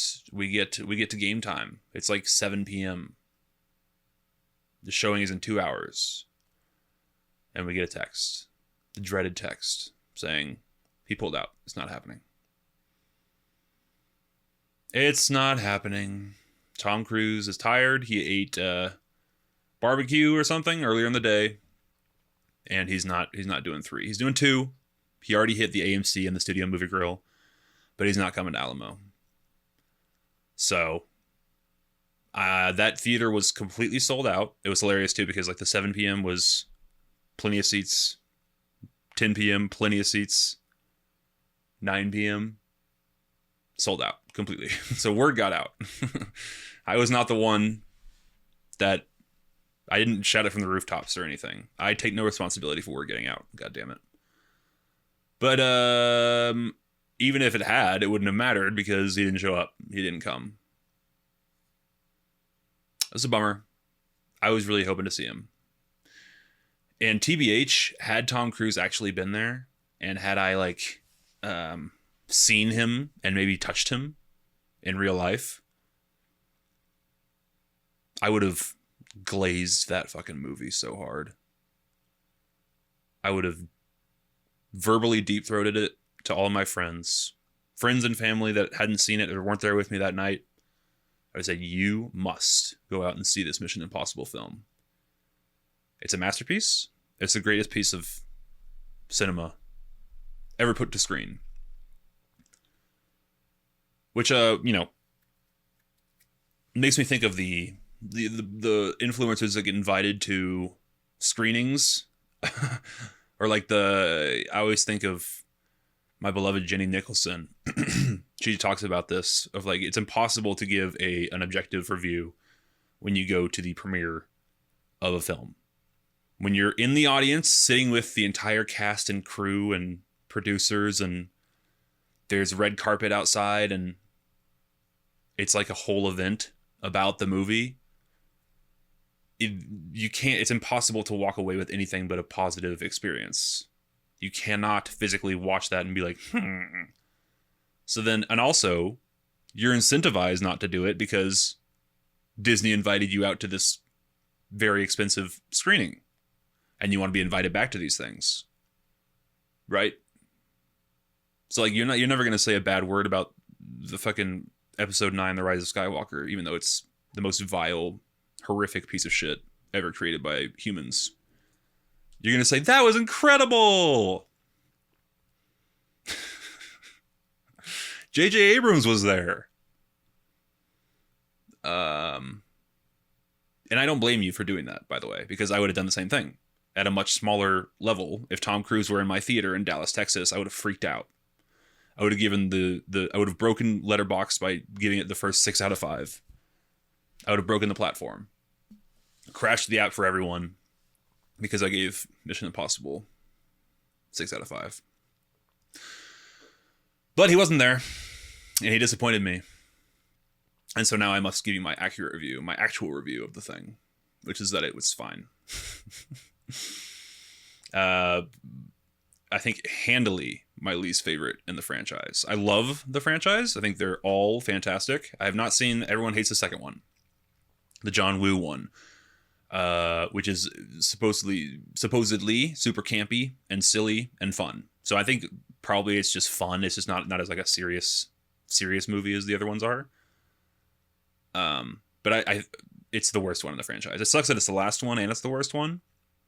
to game time. It's like 7 p.m. The showing is in 2 hours. And we get a text, the dreaded text, saying he pulled out. It's not happening. It's not happening. Tom Cruise is tired. He ate barbecue or something earlier in the day. And he's not doing 3. He's doing 2. He already hit the AMC and the Studio Movie Grill. But he's not coming to Alamo. So that theater was completely sold out. It was hilarious too because like the 7 p.m. was plenty of seats. 10 p.m. plenty of seats. 9 p.m. sold out completely. So word got out. I was not the one that I didn't shout it from the rooftops or anything. I take no responsibility for word getting out. God damn it. But even if it had, it wouldn't have mattered because he didn't show up. He didn't come. It was a bummer. I was really hoping to see him. And TBH, had Tom Cruise actually been there, and had I like seen him and maybe touched him in real life, I would have glazed that fucking movie so hard. I would have verbally deep-throated it to all my friends and family that hadn't seen it or weren't there with me that night. I would say, you must go out and see this Mission Impossible film. It's a masterpiece. It's the greatest piece of cinema ever put to screen. Which, makes me think of the influencers that get invited to screenings. Or like I always think of my beloved Jenny Nicholson. She talks about this of like, it's impossible to give an objective review when you go to the premiere of a film. When you're in the audience sitting with the entire cast and crew and producers, and there's red carpet outside, and it's like a whole event about the movie. It's impossible to walk away with anything but a positive experience. You cannot physically watch that and be like, So then, and also, you're incentivized not to do it because Disney invited you out to this very expensive screening. And you want to be invited back to these things. Right? So like, you're never going to say a bad word about the fucking episode 9, The Rise of Skywalker, even though it's the most vile, horrific piece of shit ever created by humans. You're going to say, that was incredible! J.J. Abrams was there. And I don't blame you for doing that, by the way, because I would have done the same thing at a much smaller level. If Tom Cruise were in my theater in Dallas, Texas, I would have freaked out. I would have given I would have broken Letterboxd by giving it the first 6 out of 5. I would have broken the platform. Crashed the app for everyone because I gave Mission Impossible 6 out of 5. But he wasn't there, and he disappointed me. And so now I must give you my accurate review, my actual review of the thing, which is that it was fine. I think handily my least favorite in the franchise. I love the franchise. I think they're all fantastic. I have not seen Everyone Hates the Second one, the John Woo one, which is supposedly super campy and silly and fun. So I think probably it's just fun. It's just not as like a serious movie as the other ones are. But it's the worst one in the franchise. It sucks that it's the last one and it's the worst one,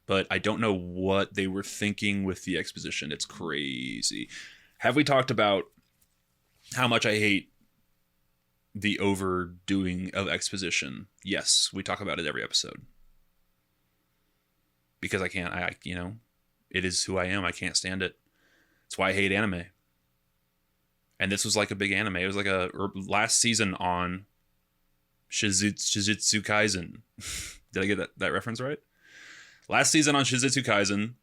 but I don't know what they were thinking with the exposition. It's crazy. Have we talked about how much I hate the overdoing of exposition? Yes, we talk about it every episode. Because I can't, it is who I am. I can't stand it. That's why I hate anime. And this was like a big anime. It was like a last season on Shizutsu Kaisen. Did I get that reference right? Last season on Shizutsu Kaisen,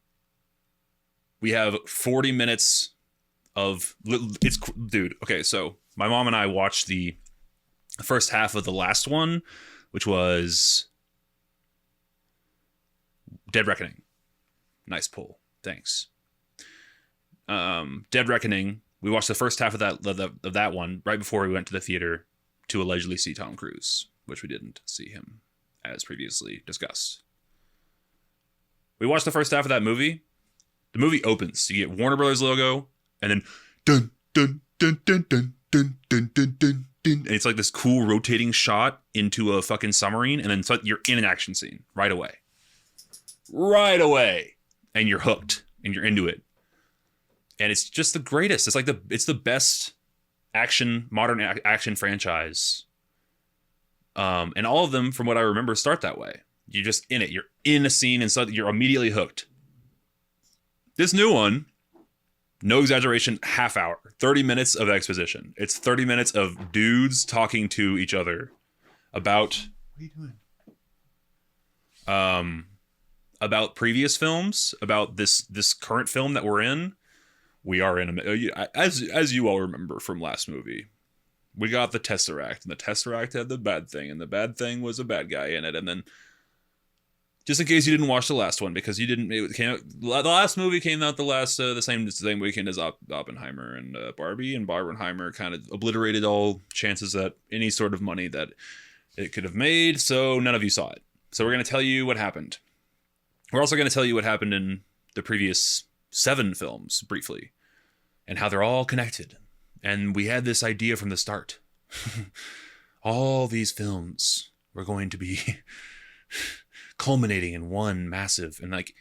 we have 40 minutes of... Dude, okay, so my mom and I watched the first half of the last one, which was Dead Reckoning. Nice pull. Thanks. Dead Reckoning, we watched the first half of that one right before we went to the theater to allegedly see Tom Cruise, which we didn't see him, as previously discussed. We watched the first half of that movie. The movie opens. You get Warner Brothers logo, and then dun dun dun dun dun dun dun dun dun. And it's like this cool rotating shot into a fucking submarine, and then you're in an action scene right away. Right away. And you're hooked, and you're into it. And it's just the greatest. It's like it's the best modern action franchise. And all of them, from what I remember, start that way. You're just in it. You're in a scene, and so you're immediately hooked. This new one, no exaggeration, half hour, 30 minutes of exposition. It's 30 minutes of dudes talking to each other about, what are you doing? About previous films, about this current film that we're in. We are in as you all remember from last movie. We got the Tesseract, and the Tesseract had the bad thing, and the bad thing was a bad guy in it, and then. Just in case you didn't watch the last one, because you didn't, it came out, the last movie came out the same weekend as Oppenheimer and Barbie, and Barbenheimer kind of obliterated all chances at any sort of money that it could have made, so none of you saw it. So we're going to tell you what happened. We're also going to tell you what happened in the previous 7 films, briefly, and how they're all connected. And we had this idea from the start. All these films were going to be... culminating in one massive, and like,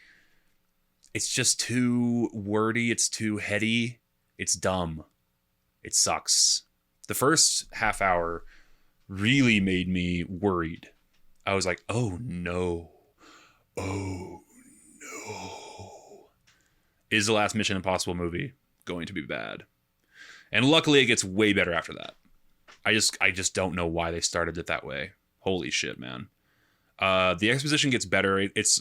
it's just too wordy, it's too heady, it's dumb, it sucks. The first half hour really made me worried. I was like, oh no, is the last Mission Impossible movie going to be bad? And luckily it gets way better after that. I just don't know why they started it that way. Holy shit, man. The exposition gets better. It's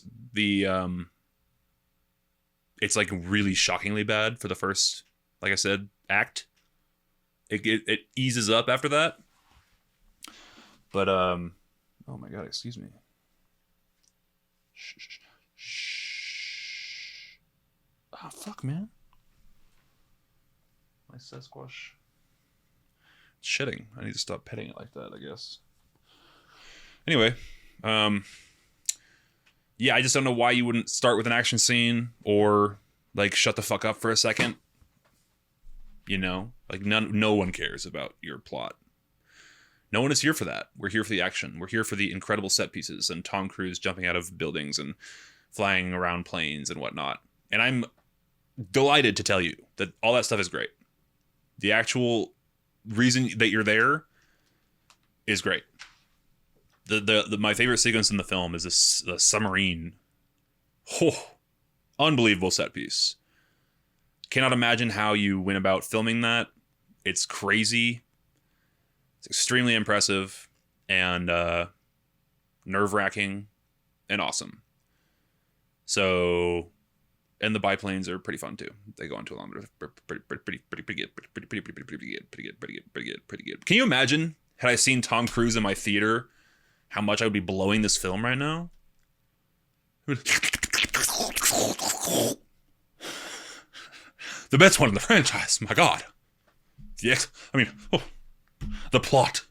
like really shockingly bad for the first, like I said, act. It eases up after that. But oh my god, excuse me. Shh. Oh fuck, man. My Sasquatch. It's shitting. I need to stop petting it like that, I guess. Anyway. Yeah, I just don't know why you wouldn't start with an action scene or like shut the fuck up for a second. You know, like no one cares about your plot. No one is here for that. We're here for the action. We're here for the incredible set pieces and Tom Cruise jumping out of buildings and flying around planes and whatnot. And I'm delighted to tell you that all that stuff is great. The actual reason that you're there is great. My favorite sequence in the film is the submarine. Oh, unbelievable set piece. Cannot imagine how you went about filming that. It's crazy. It's extremely impressive and nerve-wracking and awesome. So, and the biplanes are pretty fun too. They go on too long, but pretty good. Can you imagine had I seen Tom Cruise in my theater? How much I would be blowing this film right now? The best one in the franchise. My God. The plot.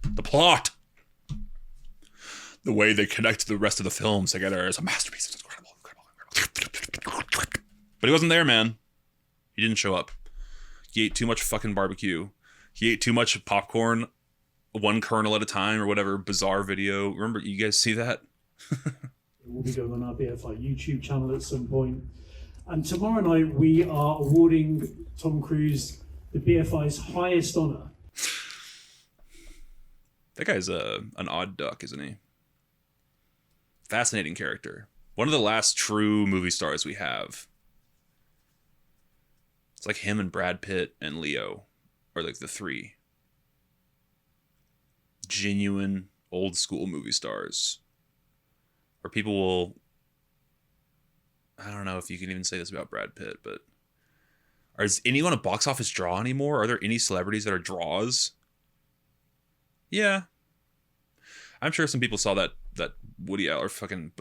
The way they connect the rest of the films together is a masterpiece. It's incredible. But he wasn't there, man. He didn't show up. He ate too much fucking barbecue. He ate too much popcorn. One kernel at a time or whatever bizarre video. Remember, you guys see that? It will be going on our BFI YouTube channel at some point. And tomorrow night we are awarding Tom Cruise the BFI's highest honour. That guy's an odd duck, isn't he? Fascinating character. One of the last true movie stars we have. It's like him and Brad Pitt and Leo are like the 3. Genuine old school movie stars where people will, I don't know if you can even say this about Brad Pitt, but is anyone a box office draw anymore? Are there any celebrities that are draws? Yeah, I'm sure some people saw that Woody Allen or fucking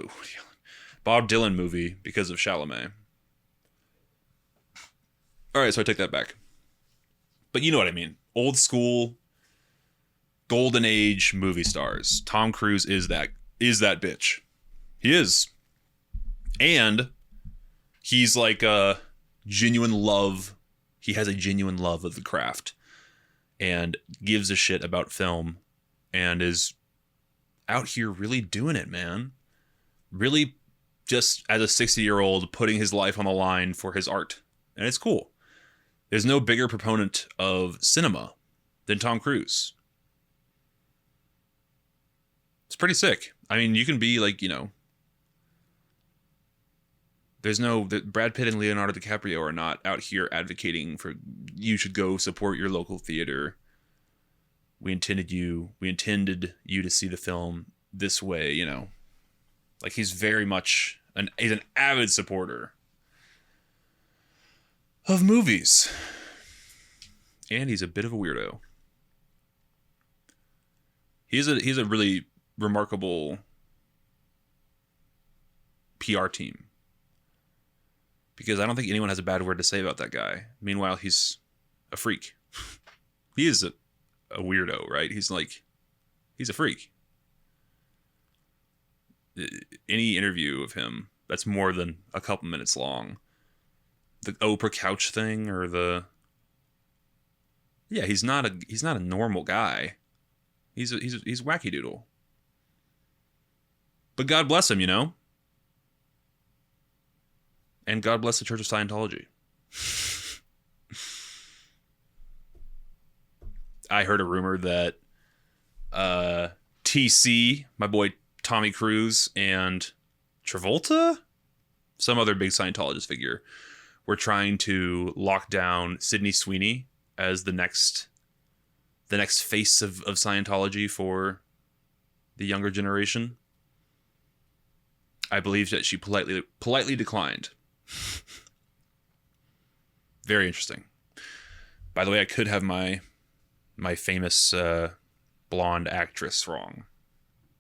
Bob Dylan movie because of Chalamet. All right, so I take that back, but you know what I mean. Old school golden age movie stars. Tom Cruise is that bitch. He is. And He's like a genuine love. He has a genuine love of the craft and gives a shit about film and is out here really doing it, man. Really just as a 60-year-old putting his life on the line for his art. And it's cool. There's no bigger proponent of cinema than Tom Cruise. It's pretty sick. I mean, you can be like, Brad Pitt and Leonardo DiCaprio are not out here advocating for you should go support your local theater. We intended you to see the film this way, Like he's very much he's an avid supporter of movies. And he's a bit of a weirdo. He's a really remarkable PR team. Because I don't think anyone has a bad word to say about that guy. Meanwhile, he's a freak. He is a weirdo, right? He's a freak. Any interview of him that's more than a couple minutes long, the Oprah couch thing or he's not a normal guy. He's wacky doodle. But God bless him, And God bless the Church of Scientology. I heard a rumor that TC, my boy Tommy Cruise, and Travolta, some other big Scientologist figure, were trying to lock down Sydney Sweeney as the next face of Scientology for the younger generation. I believe that she politely declined. Very interesting. By the way, I could have my famous blonde actress wrong.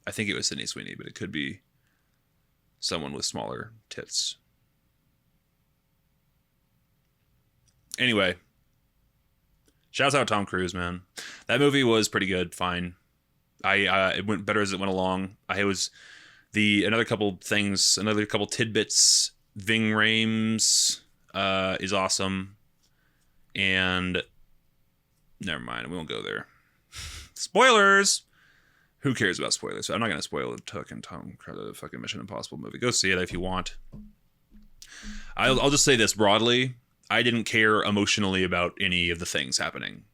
I think it was Sydney Sweeney, but it could be someone with smaller tits. Anyway, shouts out Tom Cruise, man. That movie was pretty good. Fine. It went better as it went along. Another couple tidbits. Ving Rhames is awesome. And never mind, we won't go there. Spoilers! Who cares about spoilers? I'm not going to spoil the fucking Mission Impossible movie. Go see it if you want. I'll just say this broadly. I didn't care emotionally about any of the things happening.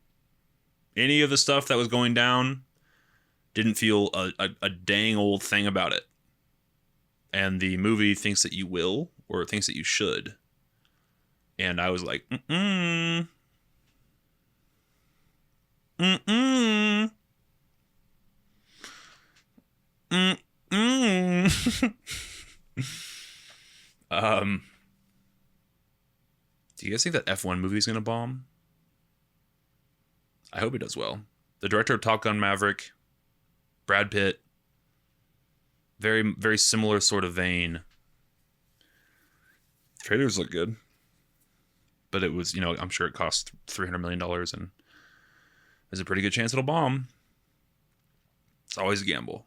Any of the stuff that was going down, didn't feel a dang old thing about it. And the movie thinks that you will, or thinks that you should. And I was like, mm-mm. Mm-mm. Mm-mm. Do you guys think that F1 movie is going to bomb? I hope it does well. The director of Top Gun Maverick, Brad Pitt, very, very similar sort of vein. Trailers look good. But it was, I'm sure it cost $300 million and there's a pretty good chance it'll bomb. It's always a gamble.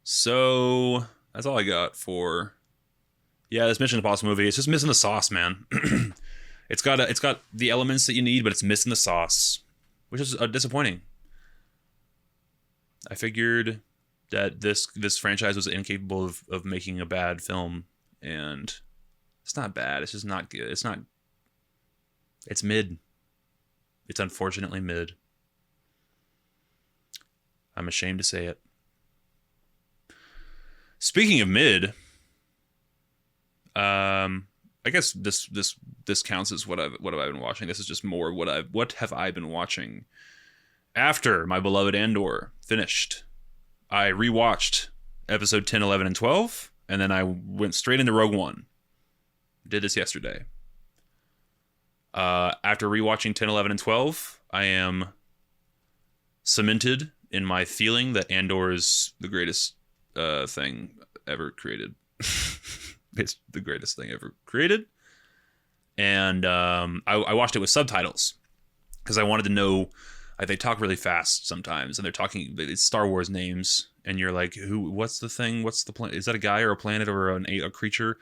So that's all I got for this Mission Impossible movie. It's just missing the sauce, man. It's got the elements that you need, but it's missing the sauce, which is disappointing. I figured that this franchise was incapable of making a bad film, and it's not bad. It's just not good. It's mid. It's unfortunately mid. I'm ashamed to say it. Speaking of mid, I guess this counts as what I've been watching. This is just more what have I been watching after my beloved Andor finished. I rewatched episode 10, 11, and 12, and then I went straight into Rogue One. Did this yesterday. After rewatching 10, 11, and 12, I am cemented in my feeling that Andor is the greatest thing ever created. It's the greatest thing ever created. And I watched it with subtitles because I wanted to know. They talk really fast sometimes, and it's Star Wars names, and you're like, what's the thing? What's the planet? Is that a guy or a planet or a creature?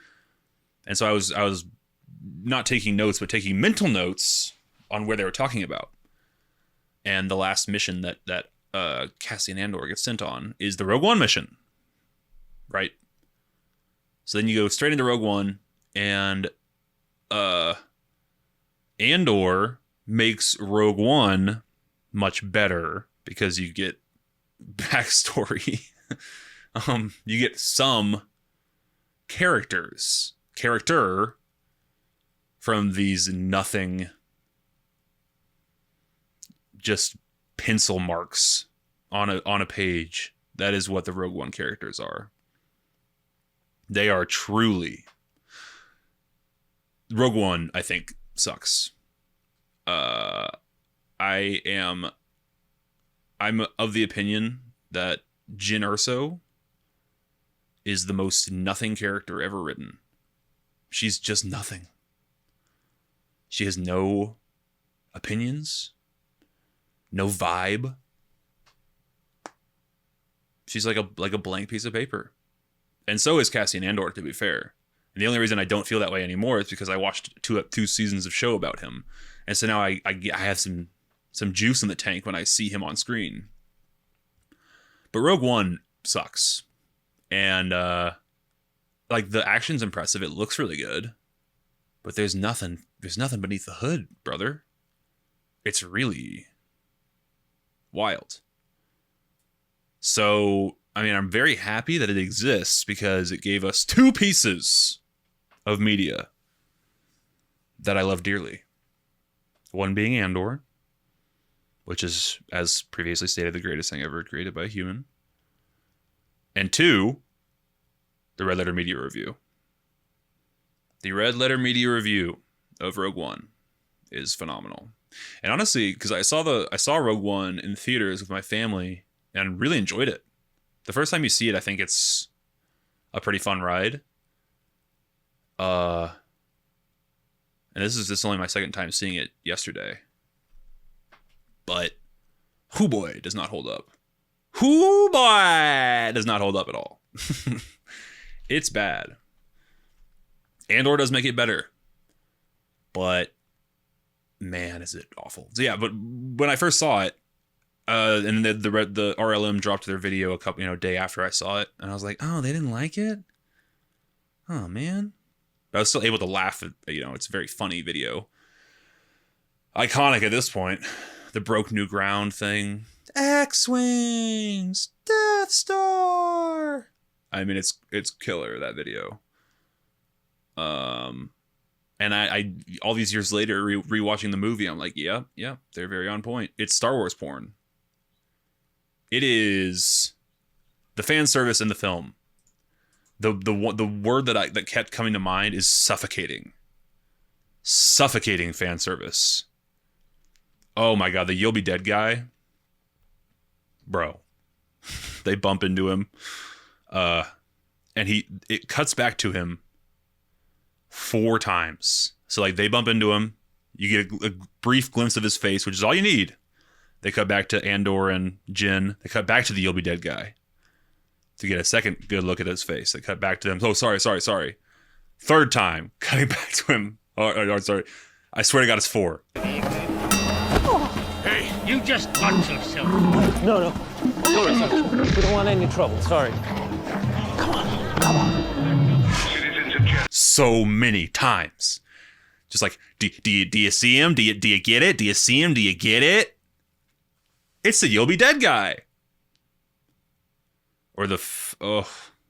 And so I was not taking notes, but taking mental notes on where they were talking about. And the last mission that Cassian Andor gets sent on is the Rogue One mission, right? So then you go straight into Rogue One, and Andor makes Rogue One much better because you get backstory. You get some character from these nothing, just pencil marks on a page. That is what the Rogue One characters are. They are truly. Rogue One, I think, sucks. I'm of the opinion that Jyn Erso is the most nothing character ever written. She's just nothing. She has no opinions, no vibe. She's like a blank piece of paper. And so is Cassian Andor, to be fair. And the only reason I don't feel that way anymore is because I watched two seasons of show about him. And so now I have some juice in the tank when I see him on screen. But Rogue One sucks. And like the action's impressive. It looks really good. But there's nothing beneath the hood, brother. It's really wild. So, I mean, I'm very happy that it exists because it gave us two pieces of media that I love dearly. One being Andor, which is, as previously stated, the greatest thing ever created by a human. And two, the Red Letter Media Review. The Red Letter Media Review of Rogue One is phenomenal. And honestly, because I saw Rogue One in theaters with my family and really enjoyed it. The first time you see it, I think it's a pretty fun ride. And this is only my second time seeing it yesterday. But hoo boy does not hold up. Hoo boy does not hold up at all. It's bad. Andor does make it better. But man, is it awful. So yeah, but when I first saw it, and the RLM dropped their video a couple, day after I saw it, and I was like, oh, they didn't like it? Oh man. But I was still able to laugh at, it's a very funny video. Iconic at this point. The broke new ground thing. X-Wings! Death Star! I mean, it's killer, that video. And I all these years later, rewatching the movie, I'm like, yeah, they're very on point. It's Star Wars porn. It is the fan service in the film. The word that kept coming to mind is suffocating. Suffocating fan service. Oh my god, the "You'll Be Dead" guy, bro. They bump into him, and it cuts back to him 4 times. So like they bump into him, you get a brief glimpse of his face, which is all you need. They cut back to Andor and Jyn. They cut back to the "You'll Be Dead" guy to get a second good look at his face. They cut back to him. Oh, sorry. 3rd time, cutting back to him. Oh, sorry. I swear to God, it's 4. Hey, you just watch yourself. No. We don't want any trouble. Sorry. Come on. So many times. Just like, do you see him? Do you get it? Do you see him? Do you get it? It's the "You'll Be Dead" guy. Or the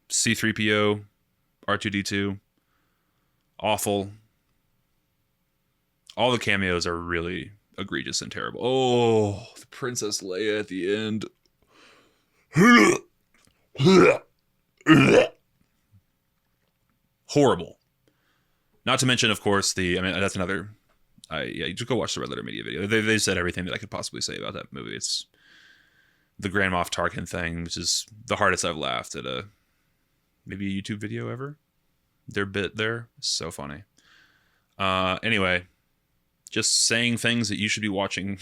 C-3PO, R2-D2. Awful. All the cameos are really egregious and terrible. Oh, the Princess Leia at the end. Horrible. Not to mention, of course, that's another. You just go watch the Red Letter Media video. They said everything that I could possibly say about that movie. It's the Grand Moff Tarkin thing, which is the hardest I've laughed at maybe a YouTube video ever. Their bit there is so funny. Anyway, just saying things that you should be watching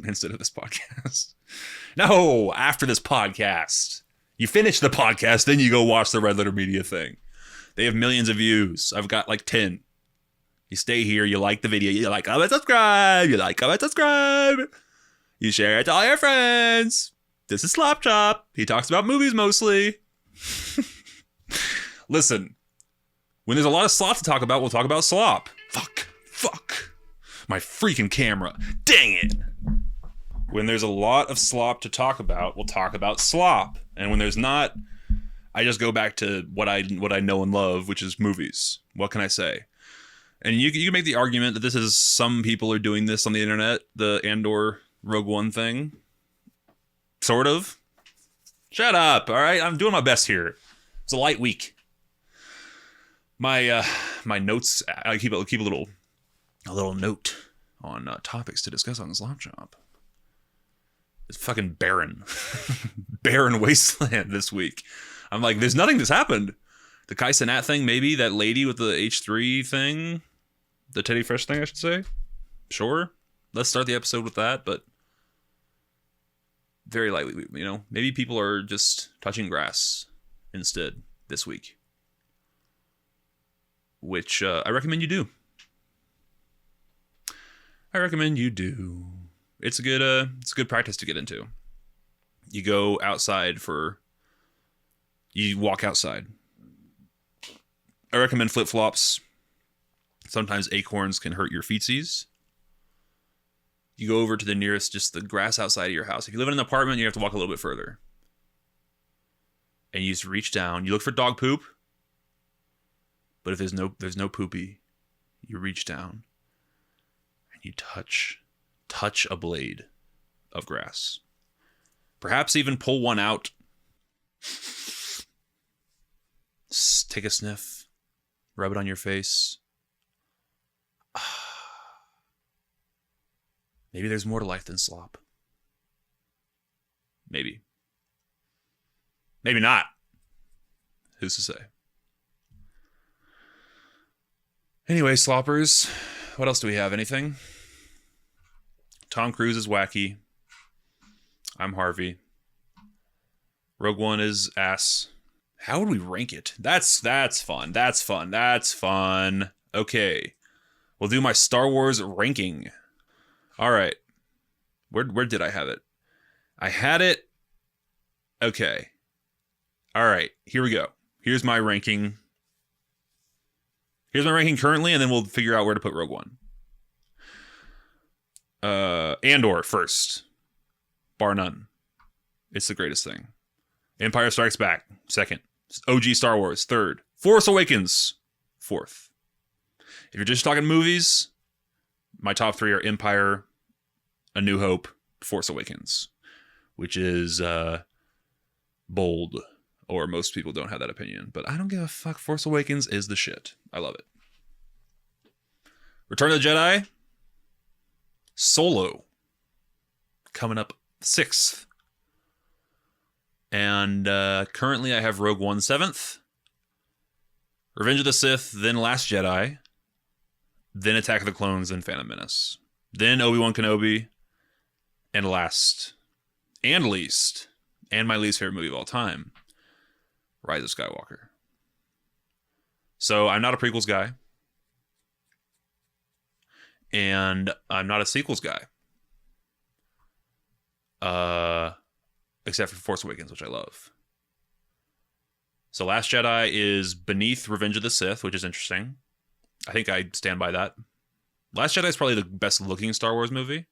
instead of this podcast. No, after this podcast. You finish the podcast, then you go watch the Red Letter Media thing. They have millions of views. I've got like 10. You stay here. You like the video. You like, comment, subscribe. You like, comment, subscribe. You share it to all your friends. This is Slop Chop. He talks about movies mostly. Listen, when there's a lot of slop to talk about, we'll talk about slop. Fuck. My freaking camera. Dang it. When there's a lot of slop to talk about, we'll talk about slop. And when there's not, I just go back to what I know and love, which is movies. What can I say? And you can make the argument that this is, some people are doing this on the internet, the Andor Rogue One thing. Sort of. Shut up, all right? I'm doing my best here. It's a light week. My notes, I keep a little note on topics to discuss on the Slop Chop. It's fucking barren. Barren wasteland this week. I'm like, there's nothing that's happened. The Cenat thing, maybe. That lady with the H3 thing. The Teddy Fresh thing, I should say. Sure. Let's start the episode with that, but very lightly, you know. Maybe people are just touching grass instead this week. Which I recommend you do. It's a good practice to get into. You go outside you walk outside. I recommend flip-flops. Sometimes acorns can hurt your feetsies. You go over to the nearest, just the grass outside of your house. If you live in an apartment, you have to walk a little bit further. And you just reach down. You look for dog poop. But if there's no poopy, you reach down and you touch a blade of grass. Perhaps even pull one out. Take a sniff. Rub it on your face. Maybe there's more to life than slop. Maybe. Maybe not. Who's to say? Anyway, sloppers, what else do we have? Anything? Tom Cruise is wacky. I'm Harvey. Rogue One is ass. How would we rank it? That's fun. That's fun. Okay. We'll do my Star Wars ranking. All right. Where did I have it? I had it. Okay. All right. Here we go. Here's my ranking. Here's my ranking currently, and then we'll figure out where to put Rogue One. Andor first. Bar none. It's the greatest thing. Empire Strikes Back, second. OG Star Wars, third. Force Awakens, fourth. If you're just talking movies, my top three are Empire, A New Hope, Force Awakens, which is bold. Or most people don't have that opinion. But I don't give a fuck. Force Awakens is the shit. I love it. Return of the Jedi. Solo. Coming up 6th. And currently I have Rogue One 7th. Revenge of the Sith. Then Last Jedi. Then Attack of the Clones. Then Phantom Menace. Then Obi-Wan Kenobi. And last. And least. And my least favorite movie of all time. Rise of Skywalker. So I'm not a prequels guy. And I'm not a sequels guy. Except for Force Awakens, which I love. So Last Jedi is beneath Revenge of the Sith, which is interesting. I think I stand by that. Last Jedi is probably the best looking Star Wars movie.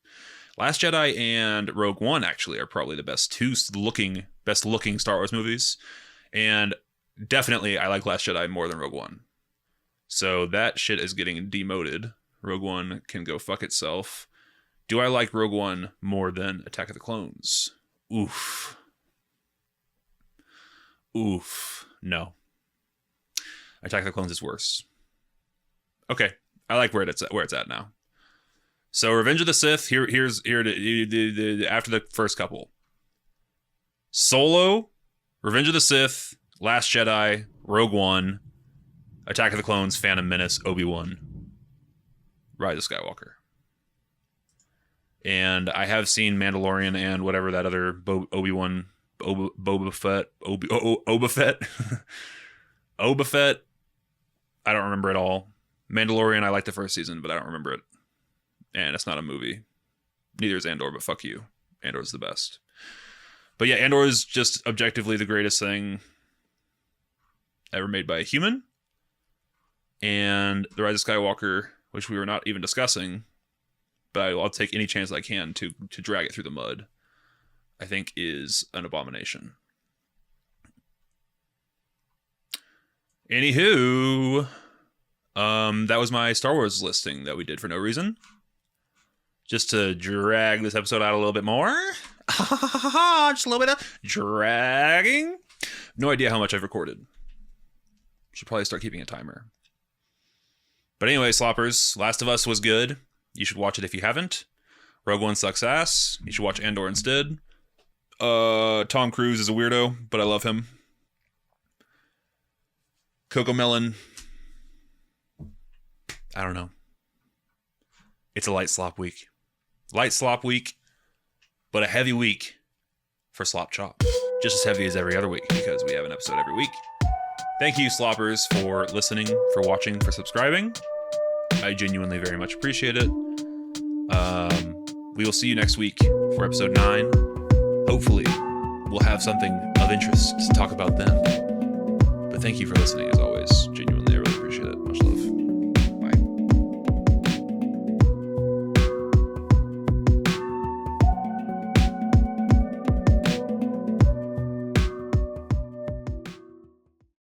Last Jedi and Rogue One actually are probably the best looking Star Wars movies. And definitely, I like Last Jedi more than Rogue One. So that shit is getting demoted. Rogue One can go fuck itself. Do I like Rogue One more than Attack of the Clones? Oof. No. Attack of the Clones is worse. Okay, I like where it's at now. So Revenge of the Sith. Here's after the first couple. Solo. Revenge of the Sith, Last Jedi, Rogue One, Attack of the Clones, Phantom Menace, Obi-Wan, Rise of Skywalker. And I have seen Mandalorian and whatever that other Boba Fett. I don't remember it all. Mandalorian, I liked the first season, but I don't remember it. And it's not a movie. Neither is Andor, but fuck you. Andor's the best. But yeah, Andor is just objectively the greatest thing ever made by a human. And The Rise of Skywalker, which we were not even discussing, but I'll take any chance I can to drag it through the mud, I think is an abomination. Anywho, that was my Star Wars listing that we did for no reason. Just to drag this episode out a little bit more. Just a little bit of dragging. No idea how much I've recorded. Should probably start keeping a timer. But anyway, Sloppers, Last of Us was good. You should watch it if you haven't. Rogue One sucks ass. You should watch Andor instead. Tom Cruise is a weirdo, but I love him. Cocomelon. I don't know. It's a light slop week. Light slop week, but a heavy week for Slop Chop. Just as heavy as every other week because we have an episode every week. Thank you, Sloppers, for listening, for watching, for subscribing. I genuinely very much appreciate it. We will see you next week for episode 9. Hopefully, we'll have something of interest to talk about then. But thank you for listening, as always. Genuinely.